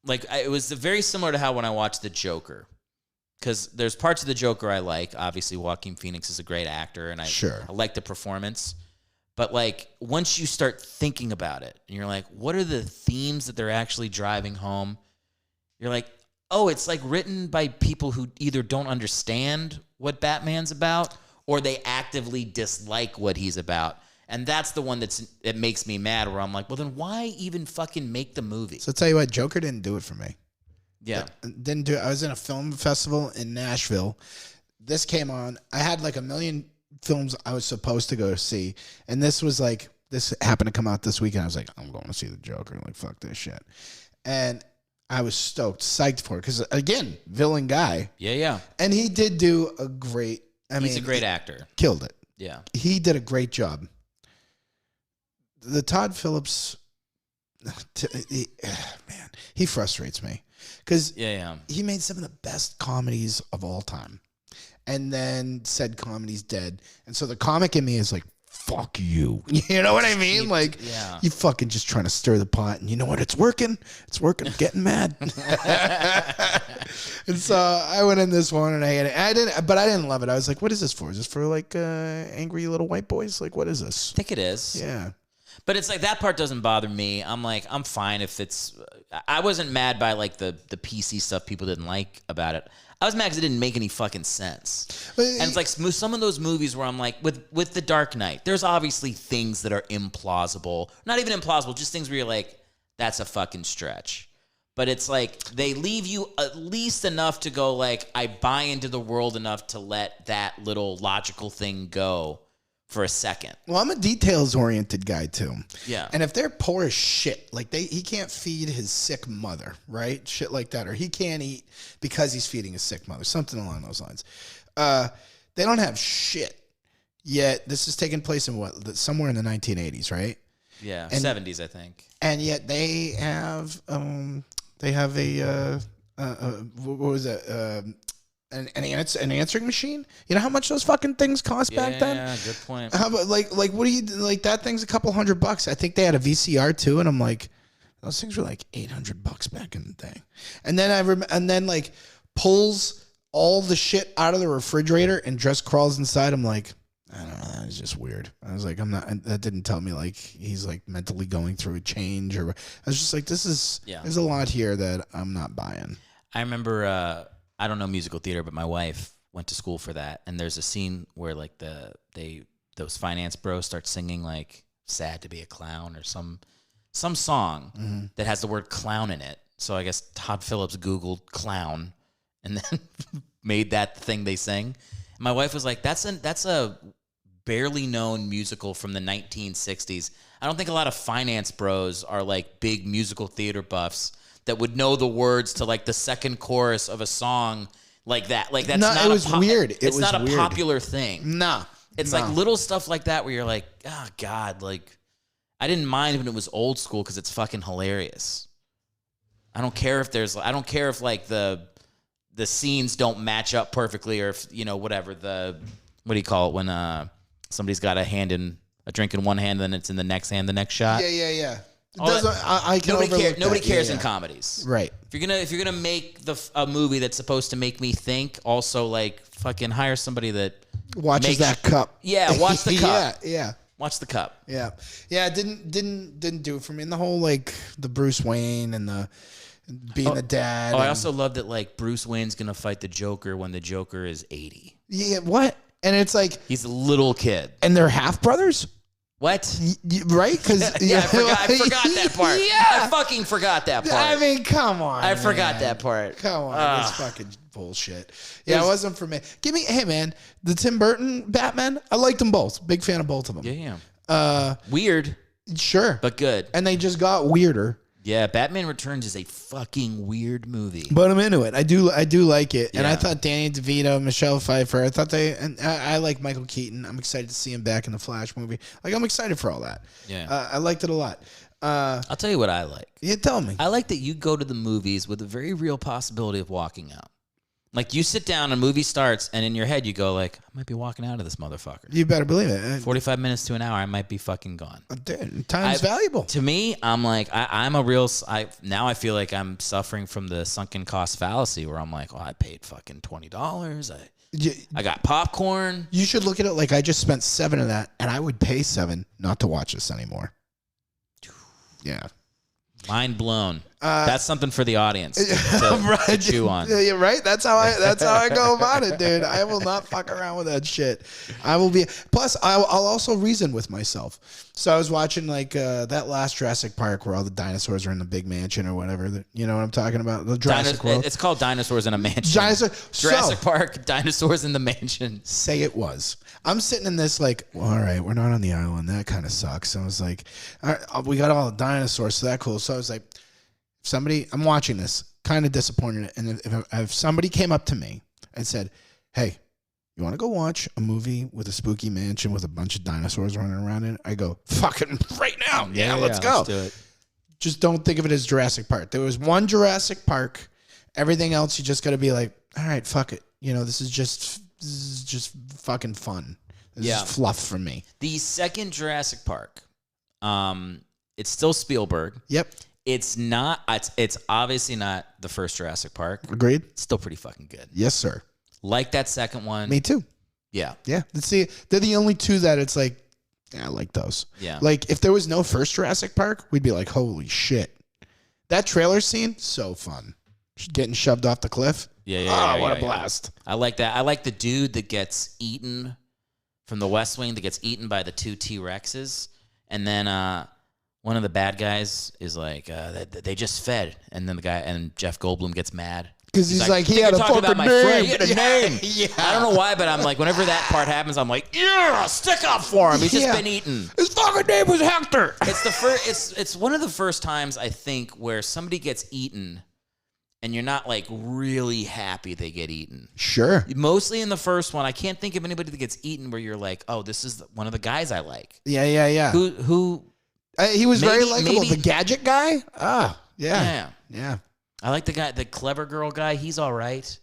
like it was very similar to how when I watched The Joker, because there's parts of The Joker I like. Obviously, Joaquin Phoenix is a great actor, and I like the performance. But like once you start thinking about it, and you're like, what are the themes that they're actually driving home? You're like, oh, it's like written by people who either don't understand what Batman's about or they actively dislike what he's about. And that's the one that makes me mad, where I'm like, well, then why even fucking make the movie? So I'll tell you what, Joker didn't do it for me. Yeah. Didn't do it. I was in a film festival in Nashville. This came on. I had like a million films I was supposed to go see. And this happened to come out this weekend. I was like, I'm going to see the Joker. Like, fuck this shit. And I was stoked, psyched for it. Because, again, villain guy. Yeah. And he did do a great, he's a great actor. Killed it. Yeah. He did a great job. The Todd Phillips, he frustrates me. Because he made some of the best comedies of all time. And then said comedy's dead. And so the comic in me is like, fuck you. You know what I mean? Like, you fucking just trying to stir the pot. And you know what? It's working. It's working. I'm getting mad. And so I went in this one and I hated it. But I didn't love it. I was like, what is this for? Is this for like angry little white boys? Like, what is this? I think it is. Yeah. But it's like that part doesn't bother me. I'm like, I'm fine if it's. I wasn't mad by like the PC stuff people didn't like about it. I was mad because it didn't make any fucking sense. And it's like some of those movies where I'm like, with The Dark Knight, there's obviously things that are implausible. Not even implausible, just things where you're like, that's a fucking stretch. But it's like they leave you at least enough to go like, I buy into the world enough to let that little logical thing go for a second. Well, I'm a details-oriented guy, too. Yeah. And if they're poor as shit, like he can't feed his sick mother, right? Shit like that. Or he can't eat because he's feeding his sick mother. Something along those lines. They don't have shit. Yet, this is taking place in somewhere in the 1980s, right? Yeah, 70s, I think. And yet they have what was it? An answering machine. You know how much those fucking things cost back then? Yeah, good point. How about like what do you like? That thing's a couple $100. I think they had a VCR too, and I'm like, those things were like $800 back in the day. And then and then like pulls all the shit out of the refrigerator and just crawls inside. I'm like, I don't know. That was just weird. I was like, I'm not. That didn't tell me like he's like mentally going through a change, or I was just like, there's a lot here that I'm not buying. I remember. I don't know musical theater, but my wife went to school for that. And there's a scene where like those finance bros start singing like "Sad to Be a Clown" or some song that has the word clown in it. So I guess Todd Phillips Googled clown and then made that the thing they sing. And my wife was like, that's a barely known musical from the 1960s. I don't think a lot of finance bros are like big musical theater buffs that would know the words to like the second chorus of a song like that. Like that's not. It was weird. It's not a popular thing. Nah. It's like little stuff like that where you're like, oh God, like I didn't mind when it was old school because it's fucking hilarious. I don't care if like the scenes don't match up perfectly or if whatever what do you call it when somebody's got a drink in one hand and then it's in the next hand the next shot. Yeah. Nobody cares in comedies, right? If you're gonna make a movie that's supposed to make me think, also like fucking hire somebody that watches that cup. Yeah, watch the cup. yeah. Watch the cup. Yeah. It didn't do it for me. And the whole like the Bruce Wayne and being the dad. I also love that like Bruce Wayne's gonna fight the Joker when the Joker is 80. Yeah, what? And it's like he's a little kid, and they're half brothers. What? Right? Because I forgot that part. Yeah, I fucking forgot that part. I mean, come on. I forgot that part. Come on, it's fucking bullshit. Yeah, it wasn't for me. Hey man, the Tim Burton Batman. I liked them both. Big fan of both of them. Yeah. Weird. Sure, but good. And they just got weirder. Yeah, Batman Returns is a fucking weird movie. But I'm into it. I do like it. Yeah. And I thought Danny DeVito, Michelle Pfeiffer, I like Michael Keaton. I'm excited to see him back in the Flash movie. Like, I'm excited for all that. Yeah. I liked it a lot. I'll tell you what I like. Yeah, tell me. I like that you go to the movies with a very real possibility of walking out. Like, you sit down, a movie starts, and in your head you go like, I might be walking out of this motherfucker. You better believe it. 45 minutes to an hour, I might be fucking gone. Dude, time's valuable. To me, I'm like, I'm a real, now I feel like I'm suffering from the sunken cost fallacy where I'm like, I paid fucking $20. I got popcorn. You should look at it like I just spent $7 of that, and I would pay $7 not to watch this anymore. Yeah. Mind blown. That's something for the audience to chew on. Yeah, right? That's how I go about it, dude. I will not fuck around with that shit. I will be. Plus, I'll also reason with myself. So I was watching like that last Jurassic Park where all the dinosaurs are in the big mansion or whatever. You know what I'm talking about? The Jurassic World. It's called Dinosaurs in a Mansion. Jurassic Park, Dinosaurs in the Mansion. Say it was. I'm sitting in this like, well, all right, we're not on the island. That kind of sucks. So I was like, all right, we got all the dinosaurs, so that's cool. So I was like, I'm watching this, kind of disappointed. And if somebody came up to me and said, hey, you want to go watch a movie with a spooky mansion with a bunch of dinosaurs running around in it? I go, fucking right now. Yeah, let's go. Let's do it. Just don't think of it as Jurassic Park. There was one Jurassic Park. Everything else, you just got to be like, all right, fuck it. You know, this is just fucking fun. This is fluff for me. The second Jurassic Park, it's still Spielberg. Yep. It's not. It's obviously not the first Jurassic Park. Agreed. It's still pretty fucking good. Yes, sir. Like that second one. Me too. Yeah. Yeah. See, they're the only two that it's like, yeah, I like those. Yeah. Like if there was no first Jurassic Park, we'd be like, holy shit. That trailer scene, so fun. Getting shoved off the cliff. Yeah. What a blast. I like that. I like the dude that gets eaten from the West Wing that gets eaten by the two T-Rexes. And then one of the bad guys is like, they just fed. And then Jeff Goldblum gets mad. Because he's like, he had a fucking name. He had a name. Yeah. I don't know why, but I'm like, whenever that part happens, I'm like, yeah, stick up for him. He's just been eaten. His fucking name was Hector. It's one of the first times, I think, where somebody gets eaten and you're not like really happy they get eaten. Sure. Mostly in the first one, I can't think of anybody that gets eaten where you're like, oh, this is one of the guys I like. Yeah. Who? He was very likable. The gadget guy. Yeah. I like the guy, the clever girl guy. He's all right.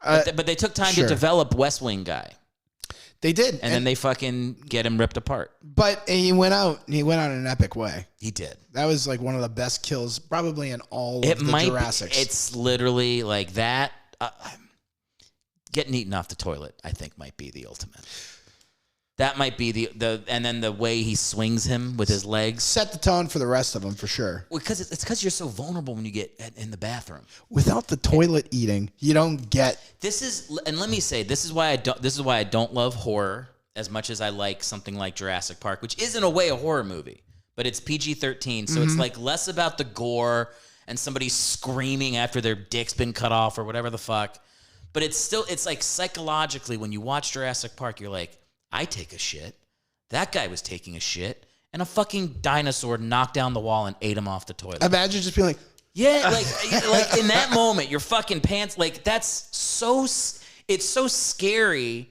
But they took time to develop West Wing guy. They did, and then they fucking get him ripped apart. But he went out in an epic way. He did. That was like one of the best kills, probably in all of the Jurassics. It's literally like that. Getting eaten off the toilet, I think, might be the ultimate. That might be the and then the way he swings him with his legs. Set the tone for the rest of them, for sure. Because it's because you're so vulnerable when you get in the bathroom. Without the toilet eating, you don't get. And let me say, this is why I don't love horror as much as I like something like Jurassic Park, which is in a way a horror movie, but it's PG-13, so it's like less about the gore and somebody screaming after their dick's been cut off or whatever the fuck. But it's like psychologically when you watch Jurassic Park, you're like, I take a shit. That guy was taking a shit. And a fucking dinosaur knocked down the wall and ate him off the toilet. Imagine just being like... Yeah, like in that moment, your fucking pants... Like, that's so... It's so scary.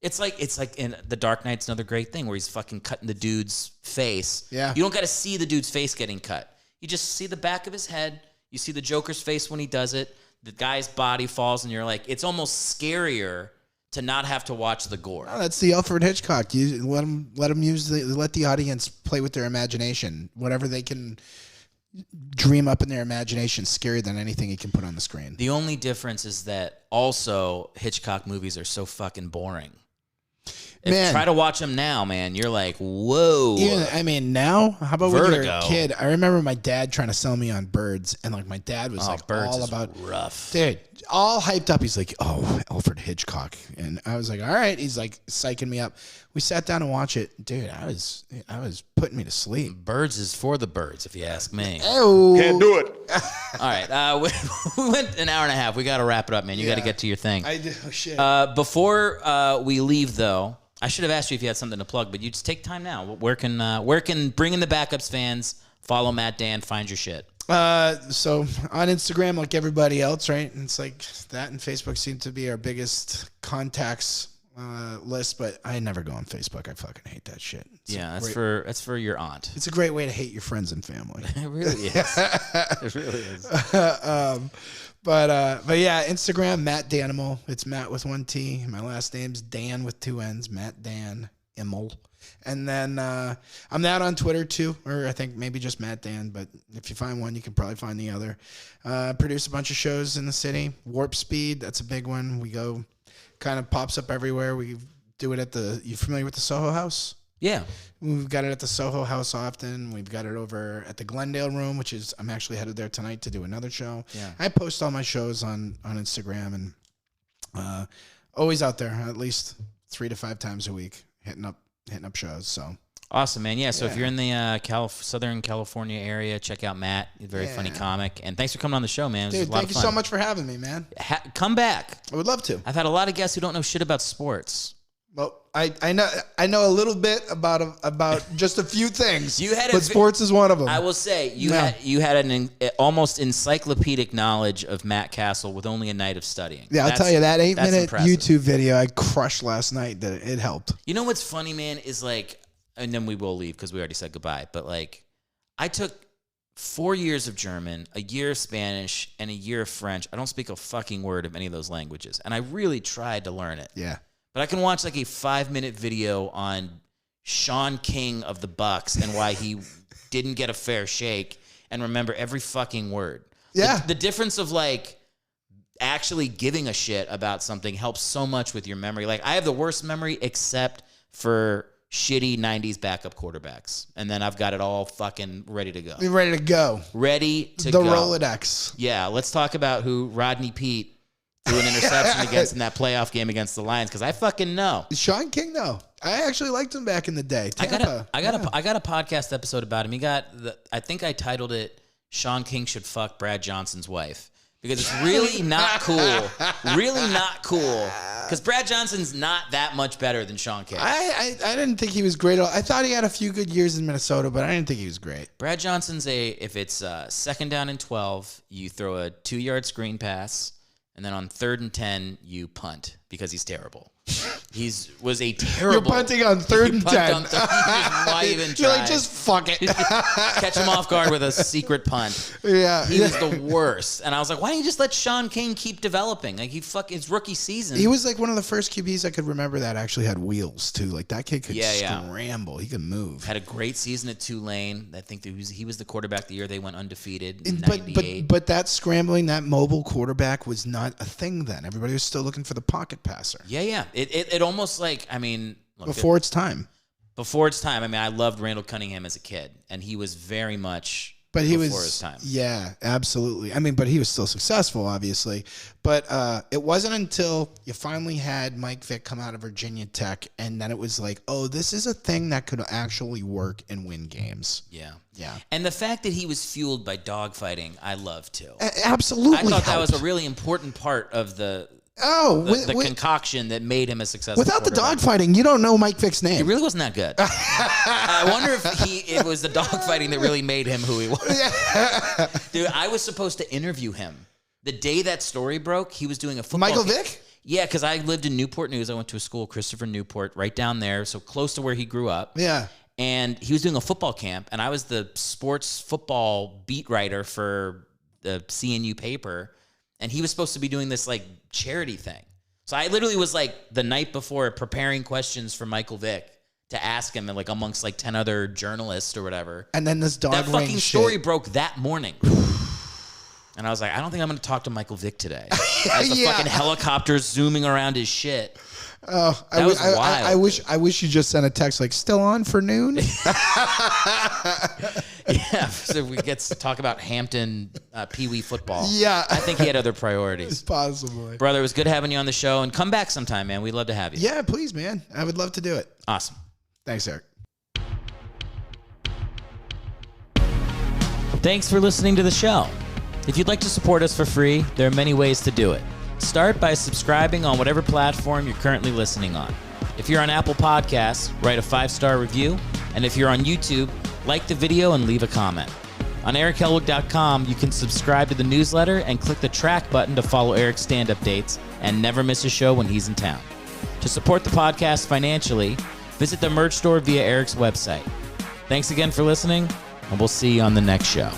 It's like in The Dark Knight's another great thing where he's fucking cutting the dude's face. Yeah. You don't got to see the dude's face getting cut. You just see the back of his head. You see the Joker's face when he does it. The guy's body falls and you're like... It's almost scarier to not have to watch the gore. Oh, that's the Alfred Hitchcock. You let them let the audience play with their imagination. Whatever they can dream up in their imagination, scarier than anything he can put on the screen. The only difference is that also Hitchcock movies are so fucking boring. Man. Try to watch them now, man. You're like, whoa. Yeah, I mean, now, how about when you were Vertigo. a kid? I remember my dad trying to sell me on Birds, and like my dad was like Birds all is about rough. dude, all hyped up. He's like, "Oh, Alfred Hitchcock," and I was like, "All right." He's like psyching me up. We sat down and watched it, dude. I was putting me to sleep. Birds is for the birds, if you ask me. Oh, Can't do it. All right, we went an hour and a half. We got to wrap it up, man. You got to get to your thing. I do. Oh, shit. Before we leave, though, I should have asked you if you had something to plug, but you just take time now. Where can Bring in the Backups fans follow Matt Dann, find your shit? So on Instagram, like everybody else, right? And it's like that, and Facebook seem to be our biggest contacts list. But I never go on Facebook. I fucking hate that shit. That's for your aunt. It's a great way to hate your friends and family. It really is. It really is. But yeah, Instagram, Matt Danimal. It's Matt with one T. My last name's Dan with two N's. Matt Dan Immel. And then I'm not on Twitter too, or I think maybe just Matt Dan. But if you find one, you can probably find the other. Produce a bunch of shows in the city. Warp Speed, that's a big one. We go, kind of pops up everywhere. We do it at you familiar with the Soho House? Yeah. We've got it at the Soho House often. We've got it over at the Glendale Room, which is, I'm actually headed there tonight to do another show. Yeah. I post all my shows on Instagram, and always out there at least 3 to 5 times a week hitting up shows. So awesome, man. Yeah. So if you're in the Southern California area, check out Matt. He's a very funny comic. And thanks for coming on the show, man. Dude, thank you so much for having me, man. Come back. I would love to. I've had a lot of guests who don't know shit about sports. Well, I know a little bit about just a few things. But sports is one of them. I will say you had an almost encyclopedic knowledge of Matt Cassel with only a night of studying. Yeah, I'll tell you that 8-minute impressive. YouTube video I crushed last night. That it helped. You know what's funny, man, is like, and then we will leave because we already said goodbye. But like, I took 4 years of German, a year of Spanish, and a year of French. I don't speak a fucking word of any of those languages, and I really tried to learn it. Yeah. But I can watch like a 5-minute video on Sean King of the Bucks and why he didn't get a fair shake and remember every fucking word. Yeah. The difference of like actually giving a shit about something helps so much with your memory. Like I have the worst memory except for shitty 90s backup quarterbacks. And then I've got it all fucking ready to go. We're ready to go. Ready to go. The Rolodex. Yeah. Let's talk about who Rodney Pete threw an interception against in that playoff game against the Lions, because I fucking know. Sean King, though. I actually liked him back in the day. Tampa. I got a podcast episode about him. I think I titled it "Sean King Should Fuck Brad Johnson's Wife," because it's really not cool. Really not cool. Because Brad Johnson's not that much better than Sean King. I didn't think he was great. I thought he had a few good years in Minnesota, but I didn't think he was great. Brad Johnson's if it's 2nd down and 12, you throw a 2-yard screen pass. And then on 3rd and 10, you punt because he's terrible. Was a terrible. You're punting on 3rd and 10. Why even try? You're like, just fuck it. Catch him off guard with a secret punt. Yeah. He was the worst. And I was like, why don't you just let Sean King keep developing? Like, his rookie season. He was like one of the first QBs I could remember that actually had wheels, too. Like, that kid could scramble. He could move. Had a great season at Tulane. I think he was the quarterback the year they went undefeated in 98. But that scrambling, that mobile quarterback was not a thing then. Everybody was still looking for the pocket passer. Yeah. It almost like, I mean... Look, before its time. Before its time. I mean, I loved Randall Cunningham as a kid, and he was very much before his time. Yeah, absolutely. I mean, but he was still successful, obviously. But it wasn't until you finally had Mike Vick come out of Virginia Tech, and then it was like, oh, this is a thing that could actually work and win games. Yeah. Yeah. And the fact that he was fueled by dogfighting, I love too. Absolutely. I thought that was a really important part of the concoction that made him a successful without the dogfighting, you don't know Mike Vick's name. He really wasn't that good. I wonder if it was the dogfighting that really made him who he was. Dude, I was supposed to interview him. The day that story broke, he was doing a football Michael Vick? Yeah, because I lived in Newport News. I went to a school, Christopher Newport, right down there, so close to where he grew up. Yeah. And he was doing a football camp, and I was the sports football beat writer for the CNU paper. And he was supposed to be doing this like charity thing. So I literally was like the night before preparing questions for Michael Vick to ask him, and like amongst like 10 other journalists or whatever. And then this dog that fucking shit. story broke that morning. And I was like, I don't think I'm going to talk to Michael Vick today. as the fucking helicopter's zooming around his shit. Oh, That was wild. I wish you just sent a text like, still on for noon? Yeah, so we get to talk about Hampton Pee Wee football. Yeah. I think he had other priorities. Possibly. Brother, it was good having you on the show, and come back sometime, man. We'd love to have you. Yeah, please, man. I would love to do it. Awesome. Thanks, Eric. Thanks for listening to the show. If you'd like to support us for free, there are many ways to do it. Start by subscribing on whatever platform you're currently listening on. If you're on Apple Podcasts, write a 5-star review. And if you're on YouTube, like the video and leave a comment. On ErickHellwig.com, you can subscribe to the newsletter and click the track button to follow Erick's stand-up dates and never miss a show when he's in town. To support the podcast financially, visit the merch store via Erick's website. Thanks again for listening, and we'll see you on the next show.